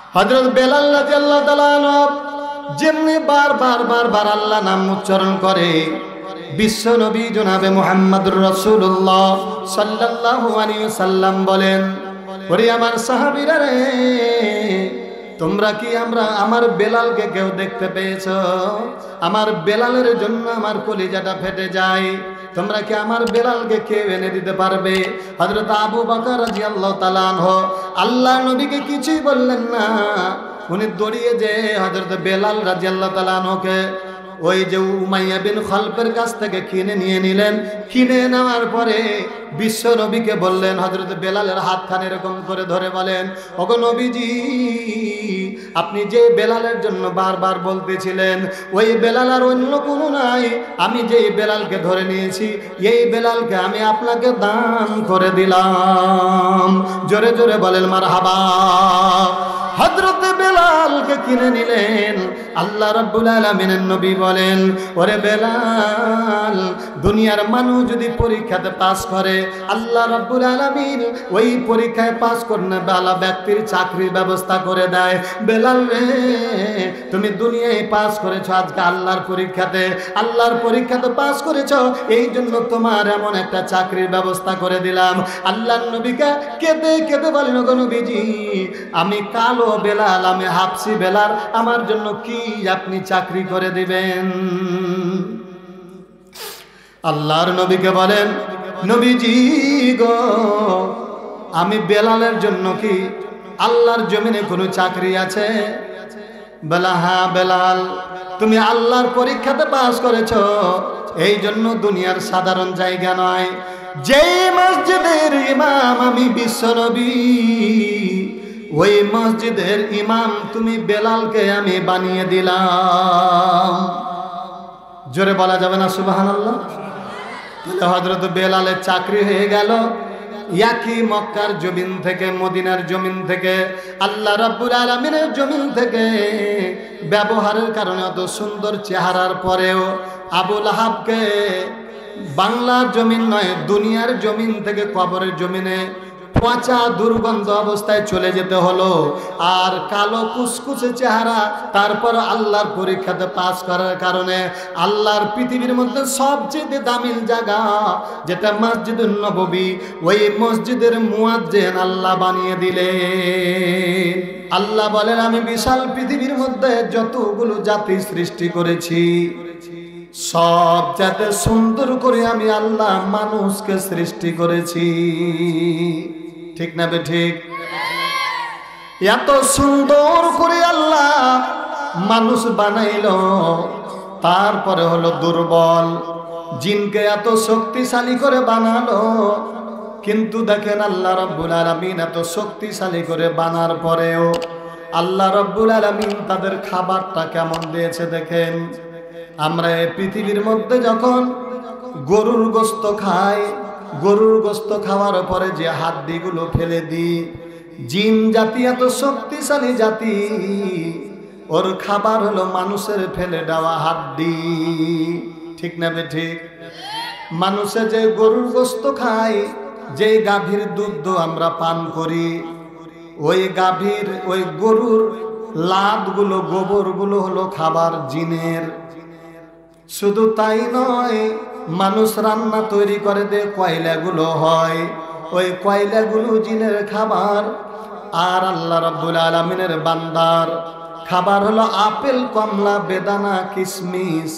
হযরত বেলাল রাদিয়াল্লাহু তাআলা আনহু যেমনি বারবার আল্লাহ নাম উচ্চারণ করে, বিশ্ব নবী জনাবে মুহাম্মদুর রাসূলুল্লাহ সাল্লাল্লাহু আলাইহি ওয়াসাল্লাম বলেন, ওরে আমার সাহাবীরা রে, তোমরা কি আমার বেলালকে কেউ দেখতে পেয়েছো? আমার বেলালের জন্য আমার কলিজাটা ফেটে যায়। তোমরা কি আমার বেলালকে কেউ এনে দিতে পারবে? হযরত আবু বকর রাদিয়াল্লাহু তাআলা আনহু আল্লাহর নবীকে কিছুই বললেন না। উনি দৌড়িয়ে যে হযরত বেলাল রাদিয়াল্লাহু তাআলা আনহুকে ওই যে উমাইয়া বিন খালফের কাছ থেকে কিনে নিয়ে নিলেন। কিনে নেওয়ার পরে বিশ্ব নবীকে বললেন, হযরত বেলালের হাতখানে এরকম করে ধরে বলেন, ওগো নবীজি, আপনি যে বেলালের জন্য বারবার বলতেছিলেন, ওই বেলাল আর অন্য কোনো নাই। আমি যেই বেলালকে ধরে নিয়েছি, এই বেলালকে আমি আপনাকে দান করে দিলাম। জোরে জোরে বলেন মারহাবা। হযরত বেলালকে কিনে নিলেন। আল্লাহ রাব্বুল আলামিনের নবী বলেন, ওরে বেলাল, দুনিয়ার মানুষ যদি পরীক্ষাতে পাস করে, আল্লাহ রাব্বুল আলামিন ওই পরীক্ষায় পাস করলে ভালো ব্যক্তির চাকরির ব্যবস্থা করে দেয়। বেলাল রে, তুমি দুনিয়ায় পাস করেছো, আজকে আল্লাহর পরীক্ষাতে পাস করেছো, এই জন্য তোমার এমন একটা চাকরির ব্যবস্থা করে দিলাম। আল্লাহর নবীকে কেঁদে কেঁদে বলেন, ওগো নবীজি, আমি কালো বেলাল, আমি হাফসি বেলাল, আমার জন্য কি আপনি চাকরি করে দিবেন? আল্লাহর নবীকে বলেন, নবীজি গো, আমি বেলালের জন্য কি আল্লাহর জমিনে কোনো চাকরি আছে? বলা, হ্যাঁ বেলাল, তুমি আল্লাহর পরীক্ষাতে পাস করেছো, এই জন্য দুনিয়ার সাধারণ জায়গা নয়, যেই মসজিদের ইমাম আমি বিশ্ব নবী, ওই মসজিদের ইমাম তুমি বেলালকে আমি বানিয়ে দিলাম। জোরে বলা যাবে না সুবহানাল্লাহ? হযরত বেলালের চাকরি হয়ে গেল। একই মক্কার জমিন থেকে, মদিনার জমিন থেকে, আল্লাহ রাব্বুল আলামিনের জমিন থেকে ব্যবহারের কারণে অত সুন্দর চেহারার পরেও আবু লাহাবকে বাংলার জমিন নয়, দুনিয়ার জমিন থেকে কবরের জমিনে পচা দুর্গন্ধ অবস্থায় চলে যেতে হলো। আর কালো কুচকুচে চেহারা, তারপর আল্লাহর পরীক্ষাতে পাস করার কারণে আল্লাহর পৃথিবীর মধ্যে সবচেয়ে দামি জায়গা যেটা মসজিদুন নববী, ওই মসজিদের মুয়াজ্জিন আল্লাহ বানিয়ে দিলেন। আল্লাহ বলেন, আমি বিশাল পৃথিবীর মধ্যে যতগুলো জাতি সৃষ্টি করেছি, সব যাতে সুন্দর করে আমি আল্লাহ মানুষকে সৃষ্টি করেছি। ঠিক না বে ঠিক? এত সুন্দর করে আল্লাহ মানুষ বানাইলো, তারপরে হলো দুর্বল। জিনকে এত শক্তিশালী করে বানালো, কিন্তু দেখেন আল্লাহ রাব্বুল আলামিন এত শক্তিশালী করে বানার পরেও আল্লাহ রাব্বুল আলামিন তাদের খাবারটা কেমন দিয়েছে দেখেন। আমরা এই পৃথিবীর মধ্যে যখন গরুর গোশত খাই, গরুর গোশত খাওয়ার পরে যে হাড্ডিগুলো ফেলে দিই, জিন জাতি এত শক্তিশালী জাতি, ওর খাবার হলো মানুষের ফেলে দেওয়া হাড্ডি। ঠিক না বে ঠিক? মানুষে যে গরুর গোশত খায়, যে গাভীর দুধ আমরা পান করি, ওই গাভীর ওই গরুর লাদগুলো, গোবরগুলো হলো খাবার জিনের। শুধু তাই নয়, মানুষ রান্না তৈরি করে দে কয়লাগুলো হয়, ওই কয়লাগুলো জিনের খাবার। আর আল্লাহ রাব্বুল আলামিনের বান্দার খাবার হলো আপেল, কমলা, বেদানা, কিশমিশ।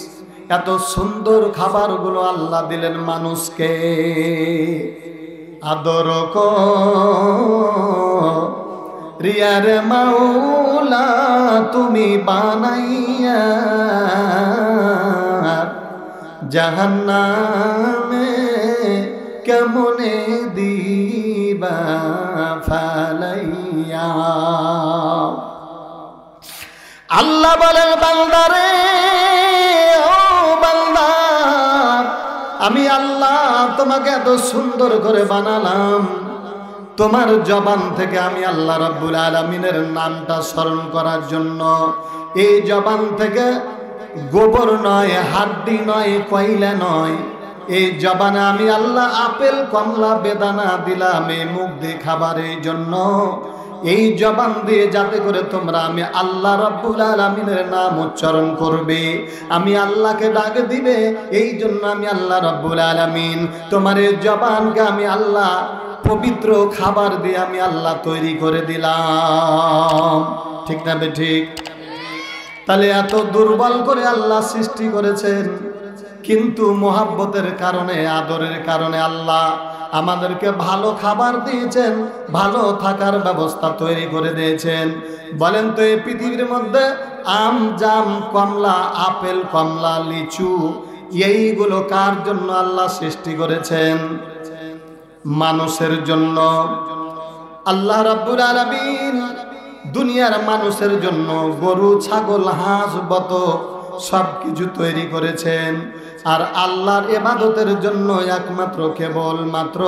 এত সুন্দর খাবারগুলো আল্লাহ দিলেন মানুষকে। আদর রিয়ার মাওলা তুমি বানাইয়া জাহান্নামে কেমনে দিবা ফালাইয়া। আল্লাহ বলেন, বান্দারে, ও বান্দা, আমি আল্লাহ তোমাকে এত সুন্দর করে বানালাম, তোমার জবান থেকে আমি আল্লাহ রাব্বুল আলামিনের নামটা স্মরণ করার জন্য। এই জবান থেকে গোবর নয়, হাড্ডি নয়, কয়লা নয়, এই জবানে আমি আল্লাহ আপেল, কমলা, বেদানা দিলাম এই মুখ দিয়ে খাবারের জন্য। এই জবান দিয়ে যাতে করে তোমরা আমি আল্লাহ রাব্বুল আলামিনের নাম উচ্চারণ করবে, আমি আল্লাহকে ডাক দিবে। এই জন্য আমি আল্লাহ রাব্বুল আলামিন তোমার এই জবানকে আমি আল্লাহ পবিত্র খাবার দিয়ে আমি আল্লাহ তৈরি করে দিলাম। ঠিক না বে ঠিক? তাহলে এত দুর্বল করে আল্লাহ সৃষ্টি করেছেন, কিন্তু মোহাব্বতের কারণে, আদরের কারণে আল্লাহ আমাদেরকে ভালো খাবার দিয়েছেন, ভালো থাকার ব্যবস্থা তৈরি করে দিয়েছেন। বলেন তো এই পৃথিবীর মধ্যে আম, জাম, কমলা, আপেল, কমলা, লিচু এইগুলো কার জন্য আল্লাহ সৃষ্টি করেছেন? মানুষের জন্য। আল্লাহ রাব্বুল আলামিন দুনিয়ার মানুষের জন্য গরু, ছাগল, হাঁস, বতক সবকিছু তৈরি করেছেন। আর আল্লাহর ইবাদতের জন্য একমাত্র কেবল মাত্র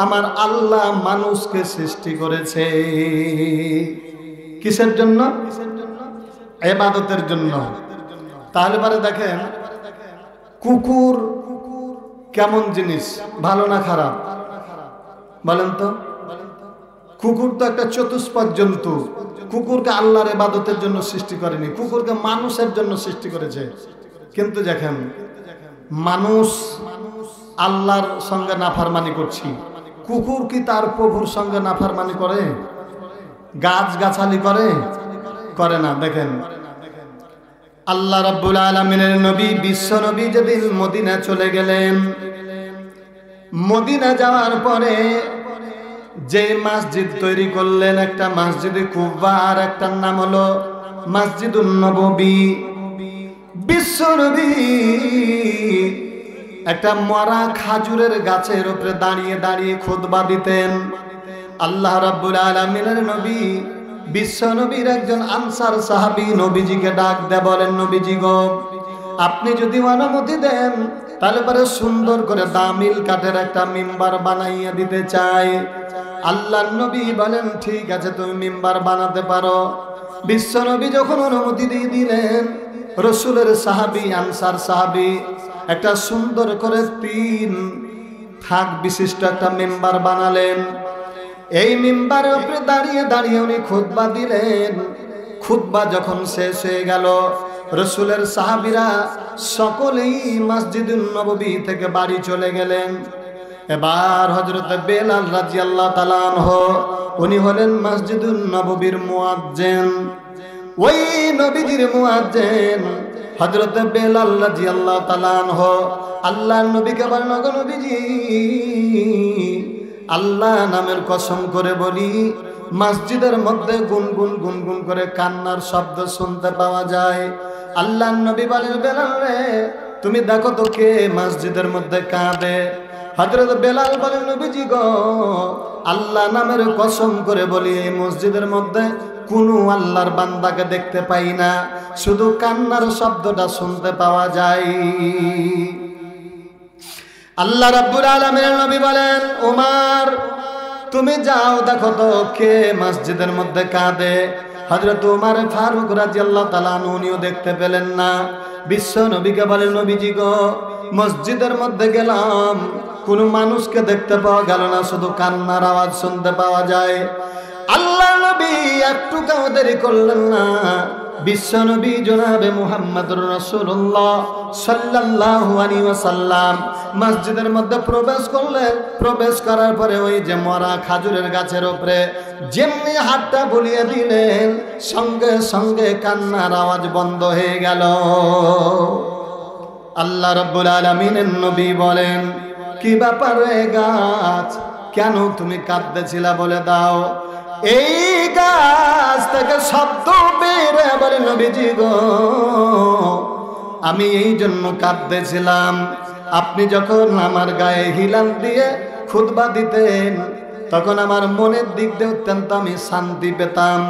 আমার আল্লাহ মানুষকে সৃষ্টি করেছে। কিসের জন্য? ইবাদতের জন্য। তাহলে পরে দেখেন কুকুর কেমন জিনিস, ভালো না খারাপ? বলেন তো। কুকুর তো একটা চতুষ্পদ জন্তু। কুকুরকে আল্লাহর ইবাদতের জন্য সৃষ্টি করেনি, কুকুরকে মানুষের জন্য সৃষ্টি করেছে। কিন্তু দেখেন মানুষ আল্লাহর সঙ্গে নাফরমানি করছি, কুকুর কি তার প্রভুর সঙ্গে নাফরমানি করে? গাছ গাছালি করে? করে না। দেখেন আল্লাহ রাব্বুল আলামিনের নবী, বিশ্ব নবী যেদিন মদিনা চলে গেলেন, মদিনা যাওয়ার পরে যে মসজিদ তৈরি করলেন, একটা মসজিদে কুবা আর একটার নাম হলো মসজিদুন নববী। বিশ্ব নবী একটা মরা খাজুরের গাছের উপরে দাঁড়িয়ে দাঁড়িয়ে খুতবা দিতেন। আল্লাহ রাব্বুল আলামিনের নবী, বিশ্ব নবীর একজন আনসার সাহাবী নবীজিকে ডাক দে, বলেন নবীজি গো, আপনি যদি অনুমতি দেন তাহলে পরে সুন্দর করে দামিল কাঠের একটা মিম্বার বানাইয়া দিতে চাই। আল্লাহর নবী বলেন ঠিক আছে, তুমি মিম্বার বানাতে পারো। বিশ্ব নবী যখন অনুমতি দিয়ে দিলেন, রসুলের সাহাবী, আনসার সাহাবী একটা সুন্দর করে 3 থাক বিশিষ্ট একটা মিম্বার বানালেন। এই মিম্বারের উপরে দাঁড়িয়ে দাঁড়িয়ে উনি খুতবা দিলেন। খুতবা যখন শেষ হয়ে গেল, রসুলের সাহাবীরা সকলেই মসজিদুন নববী থেকে বাড়ি চলে গেলেন। এবার হযরত বেলাল রাদিয়াল্লাহু তাআলা আনহু উনি হলেন মসজিদুন নববীর মুয়াজ্জিন। ওই নবীজির মুয়াজ্জিন হযরত বেলাল রাদিয়াল্লাহু তাআলা আনহু আল্লাহর নবীকে বলেন, ওগো নবীজি, আল্লাহ নামের কসম করে বলি, মসজিদের মধ্যে গুনগুন গুনগুন করে কান্নার শব্দ শুনতে পাওয়া যায়। আল্লাহর নবী বলেন, বেলাল রে, তুমি দেখো তো কে মসজিদের মধ্যে কাঁদে। হযরত বেলাল বলেন, নবীজি গো, আল্লাহ নামের কসম করে বলি, এই মসজিদের মধ্যে কোনো আল্লাহর বান্দাকে দেখতে পাই না, শুধু কান্নার শব্দটা শুনতে পাওয়া যায়। আল্লাহ রাব্বুল আলামিনের নবী বলেন, ওমর তুমি যাও দেখো তো কে মসজিদের মধ্যে কাঁদে। হযরত ওমর ফারুক রাদিয়াল্লাহু তাআলা উনিও দেখতে পেলেন না। বিশ্ব নবীকে বলেন, নবীজি গো, মসজিদের মধ্যে গেলাম, কোনো মানুষকে দেখতে পাওয়া গেল না, শুধু কান্নার আওয়াজ শুনতে পাওয়া যায়। আল্লাহ নবী একটু দেরি করলেন না। বিশ্ব নবী জনাবে মুহাম্মদুর রাসূলুল্লাহ সাল্লাল্লাহু আলাইহি ওয়াসাল্লাম মসজিদের মধ্যে প্রবেশ করলেন। প্রবেশ করার পরে ওই যে মরা খাজুরের গাছের উপরে যেমনি হাতটা বুলিয়ে দিলেন, সঙ্গে সঙ্গে কান্নার আওয়াজ বন্ধ হয়ে গেল। আল্লাহ রাব্বুল আলামিনের নবী বলেন, কি ব্যাপারে গাছ, কেন তুমি কাঁদতেছিলা বলে দাও। এই গাছ থেকে শব্দ বের বলে, নবীজি গো, আমি এই জন্য কাঁদতেছিলাম, আপনি যখন আমার গায়ে হিলাল দিয়ে খুতবা দিতেন, তখন আমার মনের দিক দিয়ে অত্যন্ত আমি শান্তি পেতাম।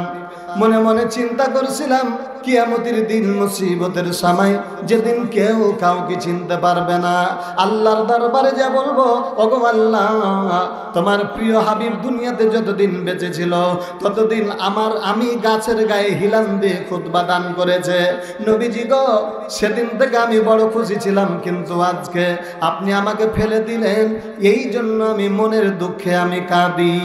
মনে মনে চিন্তা করছিলাম, কিয়ামতের দিন, মুসিবতের সময়, যেদিন কেউ কাউকে চিনতে পারবে না, আল্লাহর দরবারে যা বলবো, ওগো আল্লাহ, তোমার প্রিয় হাবিব দুনিয়াতে যতদিন বেঁচে ছিল ততদিন আমি গাছের গায়ে হিলান দিয়ে খুতবা দান করেছে। নবীজি গো, সেদিন থেকে আমি বড় খুশি ছিলাম, কিন্তু আজকে আপনি আমাকে ফেলে দিলেন, এই জন্য আমি মনের দুঃখে আমি কাঁদি।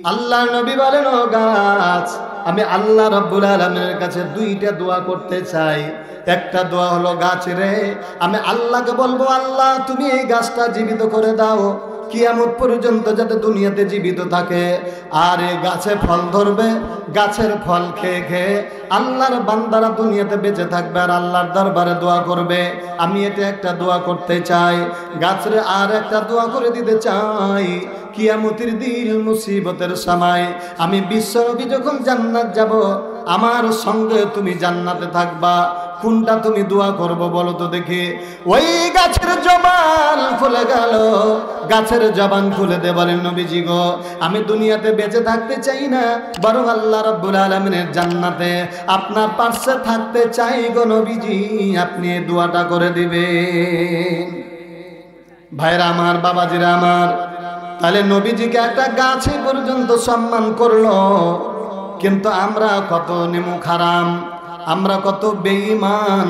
আল্লাহর নবী বলেন, ও গাছ, আমি আল্লাহ রাব্বুল আলামিনের কাছে দুইটা দোয়া করতে চাই। একটা দোয়া হলো, গাছ রে, আমি আল্লাহকে বলবো, আল্লাহ তুমি এই গাছটা জীবিত করে দাও, কিয়ামত পর্যন্ত যাতে দুনিয়াতে জীবিত থাকে, আর এই গাছে ফল ধরবে, গাছের ফল খেয়ে খেয়ে আল্লাহর বান্দারা দুনিয়াতে বেঁচে থাকবে আর আল্লাহর দরবারে দোয়া করবে। আমি এটা একটা দোয়া করতে চাই। গাছরে আর একটা দোয়া করে দিতে চাই, কিয়ামতের দিন মুসিবতের সময় আমি বিশ্বনবী যখন জান্নাত যাব, আমার সঙ্গে তুমি জান্নাতে থাকবা। কোনটা তুমি দোয়া করবো বলো তো দেখি। ওই গাছের জবান খুলে গেল, গাছের জবান খুলে দে, বলেন নবীজি গো, আমি দুনিয়াতে বেঁচে থাকতে চাই না, বরং আল্লাহ রাব্বুল আলামিনের জান্নাতে আপনার পাশে থাকতে চাই গো নবীজি, আপনি এই দোয়াটা করে দিবেন। ভাইরা আমার, বাবাজিরা আমার, তাহলে নবীজিকে একটা গাছে পর্যন্ত সম্মান করলো, কিন্তু আমরা কত নিমুখ হারাম, আমরা কত বেঈমান,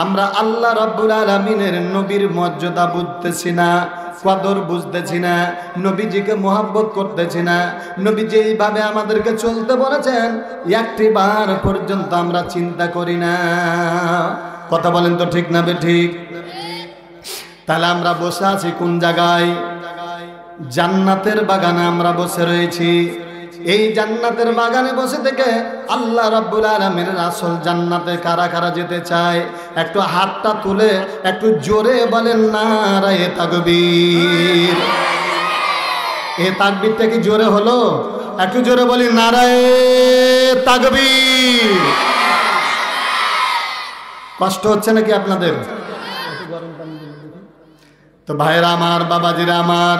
আমরা আল্লাহ রাব্বুল আলামিনের নবীর মর্যাদা বুঝতেছি না, কদর বুঝতেছি না, নবীজিকে মোহাব্বত করতেছি না। নবীজি এইভাবে আমাদেরকে চলতে বলেছেন, একটি বার পর্যন্ত আমরা চিন্তা করি না। কথা বলেন তো, ঠিক না বেঠিক? তাহলে আমরা বসে আছি কোন জায়গায়? জান্নাতের বাগানে আমরা বসে রয়েছি। এই জান্নাতের বাগানে বসে থেকে আল্লাহ রাব্বুল আলামিনের আসল জান্নাতে কারা কারা যেতে চায়? একটু হাতটা তুলে একটু জোরে বলেন নারায়ে তাকবীর। এই তাকবীরটা কি জোরে হলো? একটু জোরে বলি নারায়ে তাকবীর। কষ্ট হচ্ছে নাকি আপনাদের? তো ভাইরা আমার, বাবাজিরা আমার,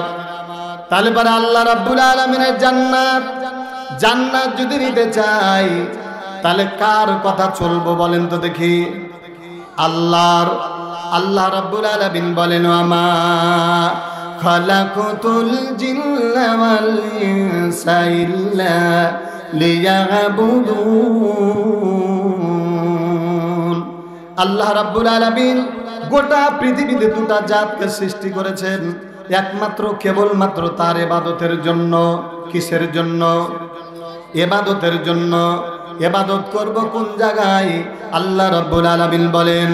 তাহলে পরে আল্লাহ রাব্বুল আলামিনের জান্নাত, জান্নাত যদি নিতে চাই তাহলে কার কথা চলবো বলেন তো দেখি? আল্লাহ রাব্বুল আলামিন বলেন, আমা খালাকুতুল জিন্না ওয়াল ইনসা ইল্লা লিয়াবুদুন। আল্লাহ রাব্বুল আলামিন গোটা পৃথিবীতে দুটা জাতকে সৃষ্টি করেছেন, একমাত্র কেবলমাত্র তার ইবাদতের জন্য। কিসের জন্য? ইবাদতের জন্য। ইবাদত করব কোন জায়গায়? আল্লাহ রাব্বুল আলামিন বলেন,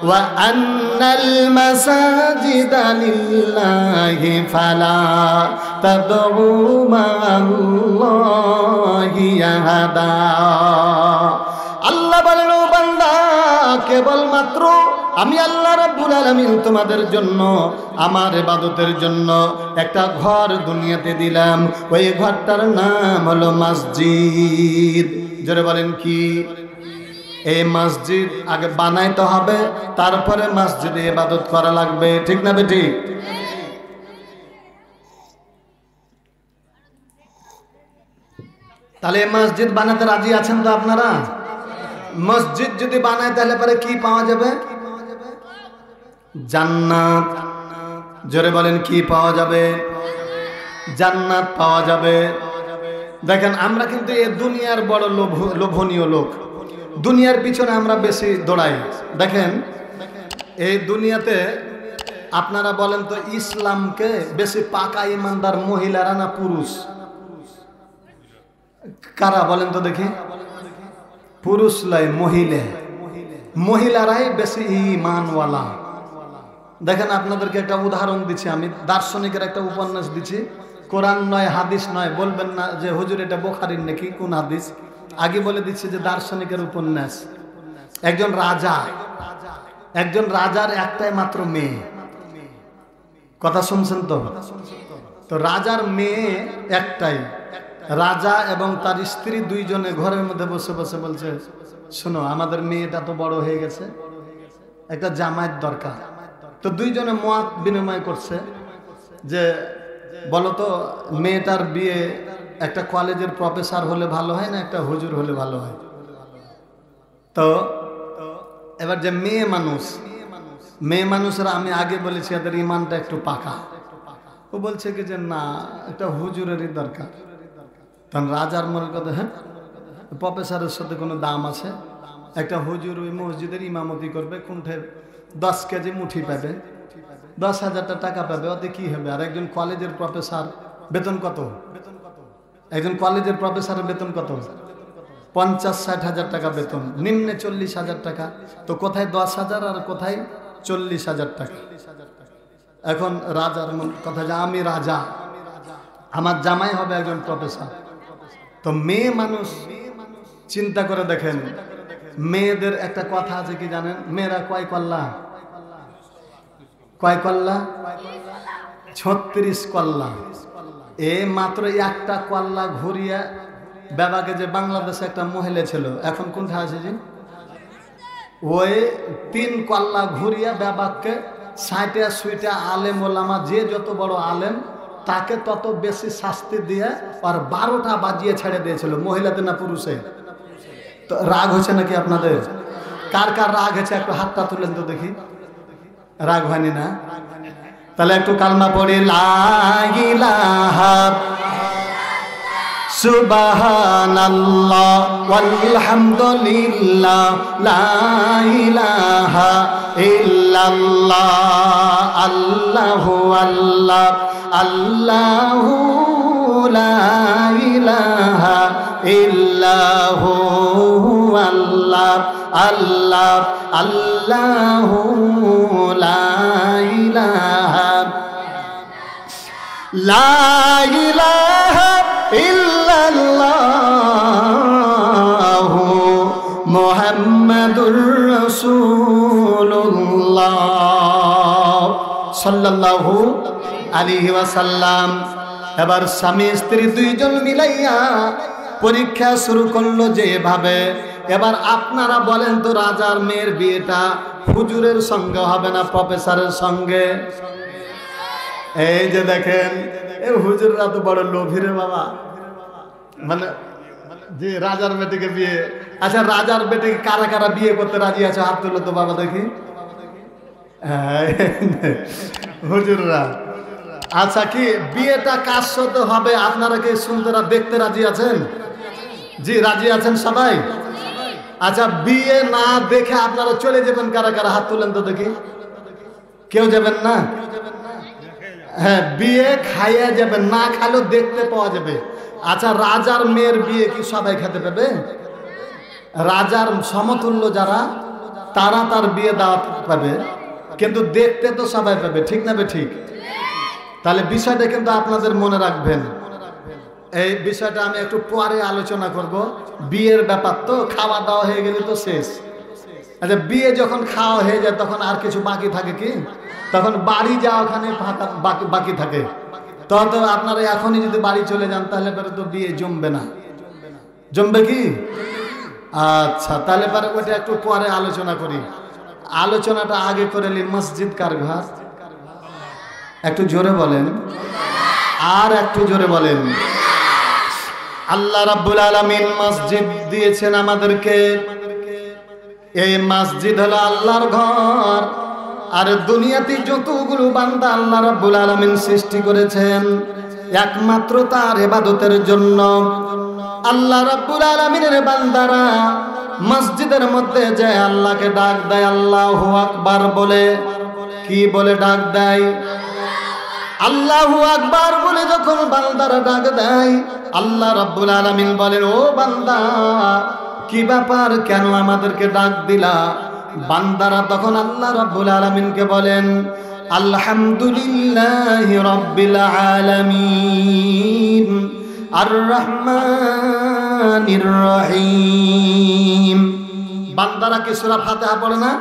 ওয়া আন্নাল মাসাজিদা লিল্লাহি ফালা তাদউ মা'আল্লাহি আহাদা। আল্লাহ বলেন, ও বান্দা, কেবলমাত্র আমি আল্লাহ রাব্বুল আলামিন তোমাদের জন্য, আমার ইবাদতের জন্য একটা ঘর দুনিয়াতে দিলাম। ওই ঘরটার নাম হলো মসজিদ। জোরে বলেন কি? এই মসজিদ আগে বানাইতে হবে, তারপরে মসজিদে ইবাদত করা লাগবে, ঠিক না বেটি? তাহলে মসজিদ বানাতে রাজি আছেন তো আপনারা? মসজিদ যদি বানায় তাহলে পরে কি পাওয়া যাবে? জান্নাত। জোরে বলেন, কি পাওয়া যাবে? জান্নাত পাওয়া যাবে। দেখেন, আমরা কিন্তু এই দুনিয়ার বড় লোভনীয় লোক, দুনিয়ার পিছনে আমরা বেশি দৌড়াই। দেখেন, এই দুনিয়াতে আপনারা বলেন তো, ইসলামকে বেশি পাকা ইমানদার মহিলারা না পুরুষ? কারা বলেন তো দেখি? পুরুষ লাই, মহিলারাই বেশি ঈমানওয়ালা। দেখেন, আপনাদেরকে একটা উদাহরণ দিচ্ছি আমি, দার্শনিকের একটা উপন্যাস দিচ্ছি, কোরআন নয়, হাদিস নয়। বলবেন না যে হুজুর এটা বুখারীর নাকি, কোন হাদিস? আগে বলে দিচ্ছি যে দার্শনিকের উপন্যাস। একজন রাজার একটাই মাত্র মেয়ে। কথা শুনছেন তো? তো রাজার মেয়ে একটাই। রাজা এবং তার স্ত্রী দুইজনে ঘরের মধ্যে বসে বসে বলছে, শোনো, আমাদের মেয়েটা তো বড় হয়ে গেছে, একটা জামাইয়ের দরকার। তো দুইজনে মত বিনিময় করছে যে বলতো, মেয়েটার বিয়ে একটা কলেজের প্রফেসর হলে ভালো হয় না একটা হুজুর হলে ভালো হয়? তো এবার যে মেয়ে মানুষরা, আমি আগে বলেছি এদের ইমানটা একটু পাকা। ও বলছে কি যে না, একটা হুজুরেরই দরকার। তখন রাজার মনে কথা, হ্যাঁ, প্রফেসরের সাথে কোনো দাম আছে? একটা হুজুর ওই মসজিদের ইমামতি করবে, কোনঠে 10 কেজি মুঠি পাবে, 10,000 টাকা পাবে, ওতে কি হবে? আর একজন কলেজের প্রফেসর বেতন কত? একজন কলেজের প্রফেসরের বেতন কত? 50-60 হাজার টাকা বেতন, নিম্নে 40 হাজার টাকা। তো কোথায় 10 হাজার আর কোথায় 40 হাজার টাকা। এখন রাজার কথা, যে আমি রাজা, আমার জামাই হবে একজন প্রফেসর। তো মেয়ে মানুষ চিন্তা করে দেখেন, মেয়েদের একটা কথা আছে কি জানেন? মেয়েরা কয় কল্লা? 36 কল্লা। এ মাত্র একটা কল্লা ঘুরিয়া বাবাকে, যে বাংলাদেশে একটা মহিলা ছিল, এখন কোনটা আছে যে ওই 3 কল্লা ঘুরিয়া বাবাকে 60 আলেম ওলামা, যে যত বড় আলেম তাকে তত বেশি শাস্তি দিয়ে আর 12টা বাজিয়ে ছেড়ে দিয়েছিল, মহিলাদের না পুরুষে। তো রাগ হয়েছে নাকি আপনাদের? কার কার রাগ হয়েছে একটু হাতটা তুলেন তো দেখি। রাগ হয়নি না? তাহলে একটু কালমা পড়ি, লা ইলাহা সুবহানাল্লাহ ওয়ালহামদুলিল্লাহ লা ইলাহা ইল্লাল্লাহ আল্লাহু আল্লাহ আল্লাহু লা ইলাহা ইল্লাহু আল্লাহ আল্লাহ আল্লাহু লা ইলাহা ইল্লাল্লাহু মুহাম্মাদুর রাসূলুল্লাহ সাল্লাল্লাহু আলাইহি ওয়াসাল্লাম। এবার স্বামী স্ত্রী দুইজন মিলাইয়া পরীক্ষা শুরু করলো যেভাবে। এবার আপনারা বলেন তো, রাজার মেয়ের বিয়েটা হুজুরের সঙ্গে হবে না প্রফেসরের সঙ্গে? এই যে দেখেন, এই হুজুররা তো বড় লোভী রে বাবা। মানে যে রাজার বেটিকে বিয়ে, আচ্ছা রাজার বেটিকে কারা কারা বিয়ে করতে রাজি আছে? হাত তুলো তো বাবা দেখি। হুজুররা। আচ্ছা, কি বিয়েটা কার সাথে হবে আপনারা কি সুন্দরা দেখতে রাজি আছেন? জি রাজি আছেন সবাই? আচ্ছা, বিয়ে না দেখে আপনারা চলে যাবেন কারা কারা? হাত তুলেন তো দেখি। কেউ যাবেন না? হ্যাঁ, বিয়ে খাইয়া যাবেন, না খাইলেও দেখতে পাওয়া যাবে। আচ্ছা, রাজার মেয়ের বিয়ে কি সবাই খেতে পাবে? রাজার সমতুল্য যারা, তারা তার বিয়ে দাওয়াত পাবে, কিন্তু দেখতে তো সবাই পাবে, ঠিক না? ঠিক। তাহলে বিষয়টা কিন্তু আপনাদের মনে রাখবেন। এই বিষয়টা আমি একটু পরে আলোচনা করব। বিয়ের ব্যাপার তো, খাওয়া দাওয়া হয়ে গেলে তো শেষ। আচ্ছা, বিয়ে যখন খাওয়া হয়ে যায় তখন আর কিছু বাকি থাকে কি? তখন বাড়ি যাওয়া ওখানে বাকি থাকে। তখন তো আপনারা এখনই যদি বাড়ি চলে যান তাহলে পরে তো বিয়ে জমবে না। জমবে কি? আচ্ছা, তাহলে পরে ওটা একটু পরে আলোচনা করি। আলোচনাটা আগে করে নি, মসজিদ কার ঘর? একটু জোরে বলেন, আর একটু জোরে বলেন। আল্লাহ রাব্বুল আলামিন মসজিদ দিয়েছেন আমাদেরকে। এই মসজিদ হলো আল্লাহর ঘর। আর দুনিয়াতে যতগুলো বান্দা আল্লাহ রাব্বুল আলামিন সৃষ্টি করেছেন একমাত্র তার ইবাদতের জন্য। আল্লাহ রাব্বুল আলামিনের বান্দারা মসজিদের মধ্যে যায় আল্লাহকে ডাক দেয় আল্লাহু আকবার বলে। কি বলে ডাক দেয়? আল্লাহু আকবার বলে যখন বান্দারা ডাক দেয়, আল্লাহ রাব্বুল আলামিন বলেন, ও বান্দা, কি ব্যাপার, কেন আমাদেরকে ডাক দিলা? বান্দারা তখন আল্লাহ রাব্বুল আলামিনকে বলেন, আলহামদুলিল্লাহি রাব্বিল আলামিন আর রহমানির রহিম। বান্দারা কি সূরা ফাতিহা পড়ে না?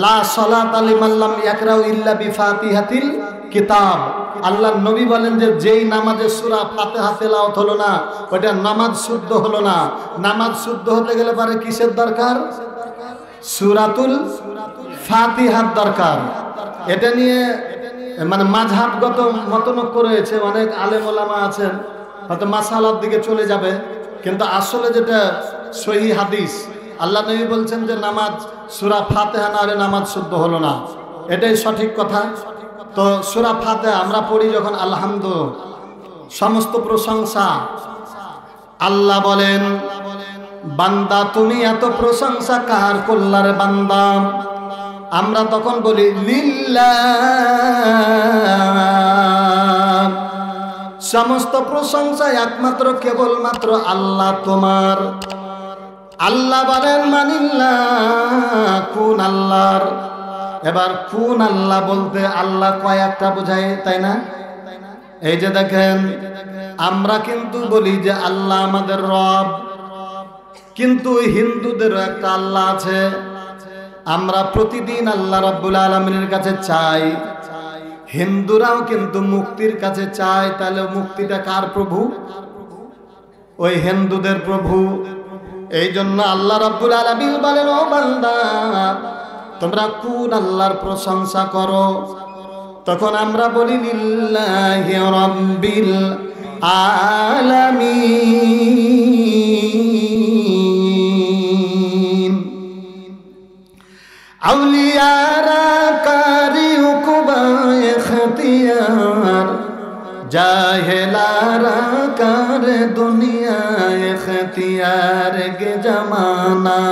লা সালাতা লিমান লাম ইয়াকরাউ ইল্লা বিফাতিহাতিল কিতাব। আল্লাহর নবী বলেন যে যেই নামাজে সূরা ফাতিহা তেলাওয়াত হলো না, ওটা নামাজ শুদ্ধ হলো না। নামাজ শুদ্ধ হতে গেলে পরে কিসের দরকার? সূরাতুল ফাতিহার দরকার। এটা নিয়ে মানে মাযহাবগত মতনৈক্য রয়েছে। অনেক আলেম ওলামা আছেন, হয়তো মাসালার দিকে চলে যাবে, কিন্তু আসলে যেটা সহিহ হাদিস, আল্লাহ নবী বলছেন যে নামাজ সূরা ফাতিহা না হলে নামাজ শুদ্ধ হলো না, এটাই সঠিক কথা। তো সূরা ফাতিহা আমরা পড়ি যখন, আলহামদুলিল্লাহ, সমস্ত প্রশংসা। আল্লাহ বলেন, বান্দা তুমি এত প্রশংসা কার করলার বান্দা? আমরা তখন বলি লিল্লাহ। সমস্ত প্রশংসা একমাত্র কেবলমাত্র আল্লাহ তোমার। আল্লাহ বলেন মানিল্লাহ, কোন আল্লাহর। এবার কোন আল্লাহ বলতে আল্লাহ কয়েকটা বোঝায়, তাই না? এই যে দেখেন, আমরা কিন্তু বলি যে আল্লাহ আমাদের রব, কিন্তু হিন্দুদেরও একটা আল্লাহ আছে। আমরা প্রতিদিন আল্লাহ রাব্বুল আলামিনের কাছে চাই। হিন্দুরাও কিন্তু মুক্তির কাছে চায়। তাহলে মুক্তিটা কার প্রভু? ওই হিন্দুদের প্রভু। এই জন্য আল্লাহ রাব্বুল আলামিন বলেন, ও বান্দা, তোমরা কোন আল্লাহর প্রশংসা করো? তখন আমরা বলি লিল্লাহি রাব্বিল আলামিন। আউলিয়ারা কারি উকুবা ইখতিয়ার, জাহেলারা কার দুনিয়া ইখতিয়ার গে জামানা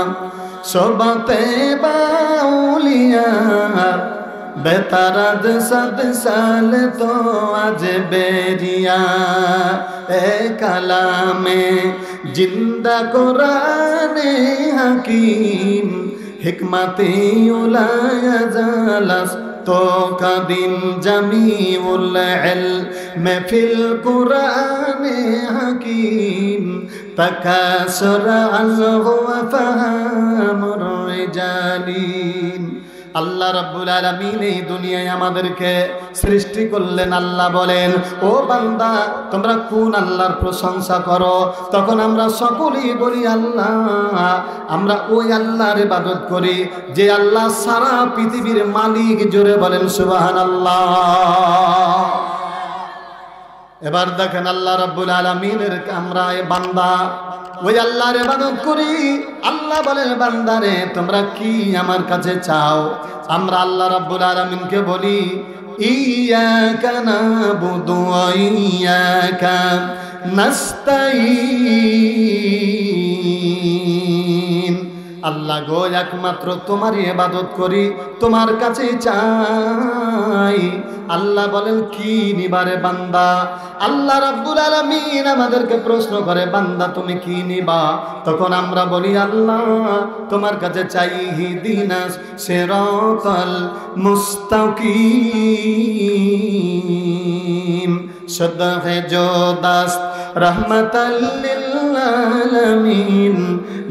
সোবতে বাউলিয়ার বেতারাদ সদ সাল তো আজ বেরিয়া এ কালামে জিন্দা কোরআনে হাকিম হিকমতে উলায়া জালাস তো কদিম জামিউল ইলম ফিল কুরআনে হাকিম তাকাসুর আনহু ওয়া ফাহামুর রিজালিন। আল্লাহ রাব্বুল আলামিন এই দুনিয়ায় আমাদেরকে সৃষ্টি করলেন। আল্লাহ বলেন, ও বান্দা, তোমরা কোন আল্লাহর প্রশংসা করো? তখন আমরা সকলেই বলি আল্লাহ। আমরা ওই আল্লাহর ইবাদত করি যে আল্লাহ সারা পৃথিবীর মালিক। জোরে বলেন সুবহানাল্লাহ। এবার দেখেন, আল্লাহ রাব্বুল আলামিনের আমরা বান্দা, ওই আল্লাহর ইবাদত করি। আল্লাহ বলেন, বান্দারে তোমরা কি আমার কাছে চাও? আমরা আল্লাহ রাব্বুল আলামিনকে বলি, ইয়াকা নাবুদু ওয়া ইয়াকা নাস্তাইন। আল্লাহ গো, একমাত্র তোমারই ইবাদত করি, তোমার কাছে চাই। আল্লাহ বলেন, কি নিবারে বান্দা? আল্লাহ রাব্বুল আলামিন আমাদেরকে প্রশ্ন করে, বান্দা তুমি কি নিবা? তখন আমরা বলি, আল্লাহ তোমার কাছে চাই ইহদিনাস সিরাতাল মুস্তাকিম সদহে জো দাস্ত রহমতাল লিল আলামিন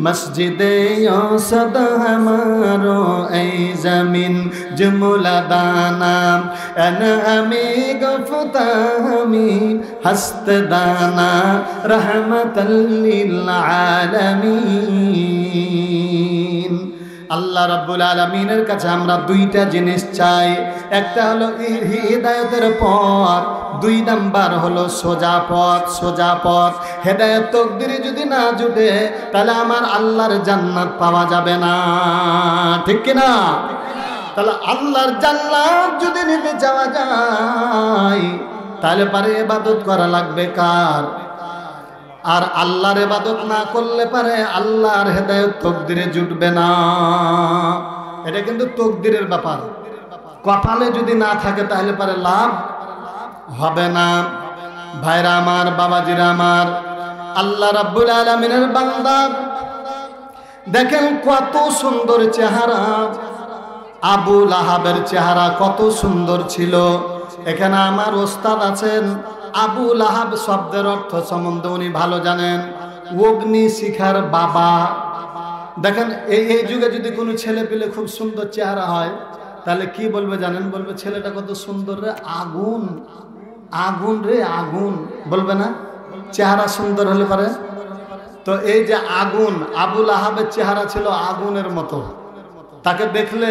মসজিদে औसत हमारो ऐ जमीन जुमला दाना अनहमी गफ्तामी हस्त दाना रहमतल लिल आलमीन। আল্লাহ রাব্বুল আলামিনের কাছে আমরা দুইটা জিনিস চাই। একটা হলো হিদায়াতের পথ, দুই নাম্বার হলো সোজা পথ। সোজা পথ হেদায়েত তকদিরে যদি না জুটে তাহলে আমার আল্লাহর জান্নাত পাওয়া যাবে না, ঠিক কি না? তাহলে আল্লাহর জান্নাত যদি নিতে যাওয়া যায় তাহলে পারে ইবাদত করা লাগবে কার? আর আল্লাহর ইবাদত না করলে পারে আল্লাহর হেদায়েত তকদিরে জুটবে না। এটা কিন্তু তকদিরের ব্যাপার। কপালে যদি না থাকে তাহলে পারে লাভ হবে না। ভাইরা আমার, বাবাজিরা আমার, আল্লাহ রাব্বুল আলামিনের বান্দা দেখেন কত সুন্দর চেহারা। আবু লাহাবের চেহারা কত সুন্দর ছিল। এখানে আমার ওস্তাদ আছেন, আবু লাহাব শব্দের অর্থ সম্বন্ধে উনি ভালো জানেন। অগ্নি শিখার বাবা। দেখেন এই যুগে যদি কোনো ছেলে পেলে খুব সুন্দর চেহারা হয় তাহলে কি বলবে জানেন? বলবে ছেলেটা কত সুন্দর রে, আগুন আগুন রে আগুন, বলবে না? চেহারা সুন্দর হলে পারে। তো এই যে আগুন, আবু লাহাবের চেহারা ছিল আগুনের মতো। তাকে দেখলে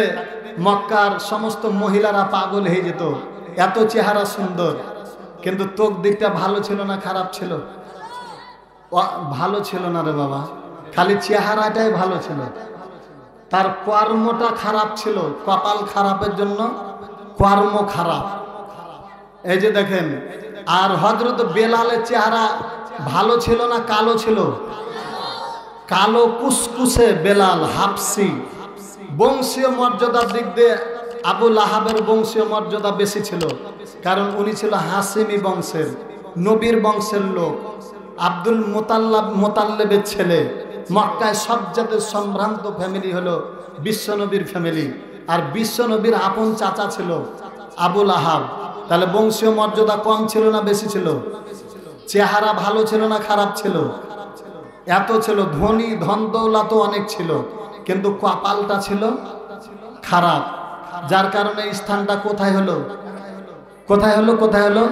মক্কার সমস্ত মহিলারা পাগল হয়ে যেত, এত চেহারা সুন্দর। কিন্তু তকদিরটা ভালো ছিল না খারাপ ছিল? ভালো ছিল না রে বাবা, খালি চেহারাটাই ভালো ছিল, তার কর্মটা খারাপ ছিল। কপাল খারাপের জন্য কর্ম খারাপ। এই যে দেখেন, আর হযরত বেলালের চেহারা ভালো ছিল না কালো ছিল? কালো কুসকুসে বেলাল, হাফসি। বংশীয় মর্যাদার দিক দিয়ে আবু লাহাবের বংশীয় মর্যাদা বেশি ছিল, কারণ উনি ছিল হাসিমি বংশের। নবীর বংশের লোক, আব্দুল মোতাল্লেবের ছেলে। মক্কায় সবচেয়ে সম্ভ্রান্ত ফ্যামিলি হলো বিশ্বনবীর ফ্যামিলি। আর বিশ্বনবীর আপন চাচা ছিল আবুল আহাব। তাহলে বংশীয় মর্যাদা কম ছিল না বেশি ছিল? চেহারা ভালো ছিল না খারাপ ছিল? এত ছিল, ধনী ধন দৌলতও অনেক ছিল, কিন্তু কপালটা ছিল খারাপ। যার কারণে স্থানটা কোথায় হলো? কোথায় হলো? কোথায় হলো?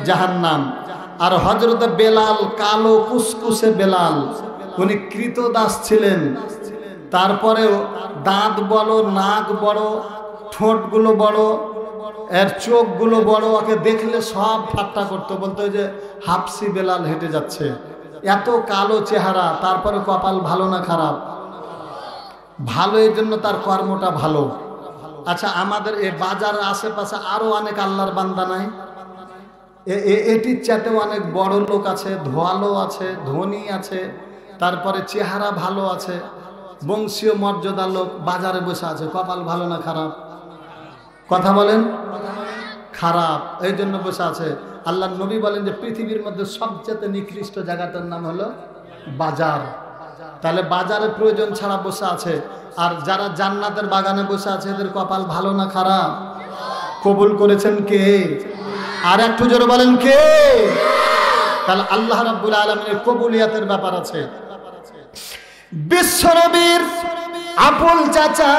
জাহান্নাম। আর হযরত বেলাল, কালো কুসকুসে বেলাল, উনি কৃতদাস ছিলেন। তারপরেও দাঁত বড়, নাক বড়, ঠোঁটগুলো বড়, এর চোখগুলো বড়। ওকে দেখলে সব ঠাট্টা করতো, বলতো যে হাফসি বেলাল হেঁটে যাচ্ছে। এত কালো চেহারা, তারপরে কপাল ভালো না খারাপ? ভালো, এই জন্য তার কর্মটা ভালো। আচ্ছা, আমাদের এই বাজারের আশেপাশে আরো অনেক আল্লাহর বান্দা নাই? এটির চাইতেও অনেক বড় লোক আছে, ধোয়ালো আছে, ধনী আছে, তারপরে চেহারা ভালো আছে, বংশীয় মর্যাদা লোক বাজারে বসে আছে। কপাল ভালো না খারাপ? কথা বলেন। খারাপ, এই জন্য বসে আছে। আল্লাহ নবী বলেন যে পৃথিবীর মধ্যে সবচেয়ে নিকৃষ্ট জায়গাটার নাম হলো বাজার। তাহলে বাজারে প্রয়োজন ছাড়া বসে আছে। আর যারা জান্নাতের বাগানে বসে আছে, এদের কপাল ভালো না খারাপ? কবুল করেছেন কে? আর একটু জোরে বলেন কে? তাহলে আল্লাহ রাব্বুল আলামিনের কবুলিয়াতের ব্যাপার আছে। বিশ্বনবীর আপন চাচা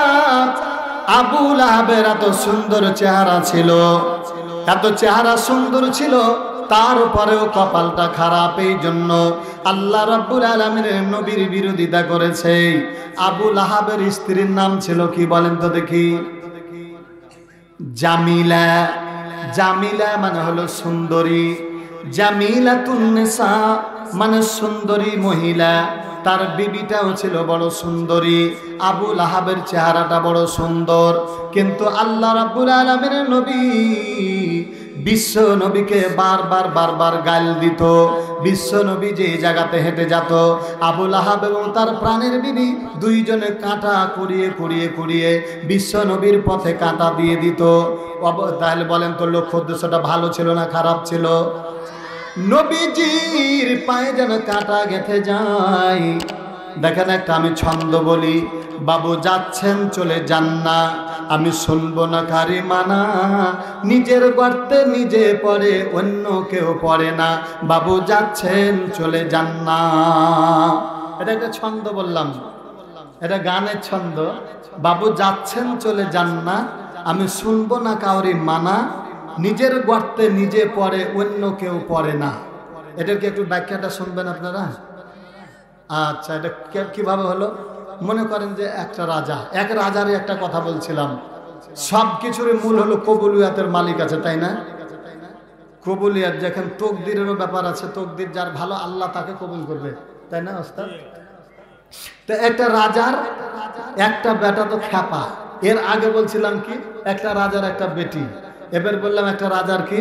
আবু লাহাবের এত সুন্দর চেহারা ছিল, এত চেহারা সুন্দর ছিল, তারপরেও কপালটা খারাপ। এই জন্য আল্লাহ রাব্বুল আলামিনের নবীর বিরোধিতা করেছে। আবু লাহাবের স্ত্রীর নাম ছিল কি বলেন তো দেখি? জামিলা। জামিলা মানে হলো সুন্দরী। জামিলাতুন নিসা মানে সুন্দরী মহিলা। তার বিবিটাও ছিল বড় সুন্দরী। আবু লাহাবের চেহারাটা বড় সুন্দর, কিন্তু আল্লাহ রাব্বুল আলামিনের নবী বিশ্ব নবীকে বারবার গাল দিত। বিশ্ব নবী যে জায়গাতে হেঁটে যেত, আবু লাহাব এবং তার প্রাণের বিবি দুইজনে কাঁটা কুড়িয়ে বিশ্ব নবীর পথে কাঁটা দিয়ে দিত। তাহলে বলেন তো, লক্ষ্য উদ্দেশ্যটা ভালো ছিল না খারাপ ছিল? নবীজির পায়ে যেন কাঁটা গেঁথে যায়। দেখেন, একটা আমি ছন্দ বলি, বাবু যাচ্ছেন চলে যান না, আমি শুনবো না কারি মানা, নিজের গর্তে নিজে পড়ে অন্য কেউ পড়ে না, বাবু যাচ্ছেন চলে যান না। এটা একটা ছন্দ বললাম, এটা গানের ছন্দ। বাবু যাচ্ছেন চলে যান না, আমি শুনবো না কাউরি মানা, নিজের গর্তে নিজে পড়ে অন্য কেউ পড়ে না। এটার কি একটু ব্যাখ্যাটা শুনবেন আপনারা? আচ্ছা, এটা কিভাবে হলো? মনে করেন যে একটা রাজা, এক রাজারই একটা কথা বলছিলাম, সব কিছুর মূল হলো কবুলিয়াতের মালিক আছে, তাই না? কবুলিয়াত, যেখানে তকদিরেরও ব্যাপার আছে, তকদির যার ভালো আল্লাহ তাকে কবুল করবে, তাই না ওস্তাদ? তো একটা রাজার একটা বেটা তো খ্যাপা। এর আগে বলছিলাম কি একটা রাজার একটা বেটি, এবার বললাম একটা রাজার কি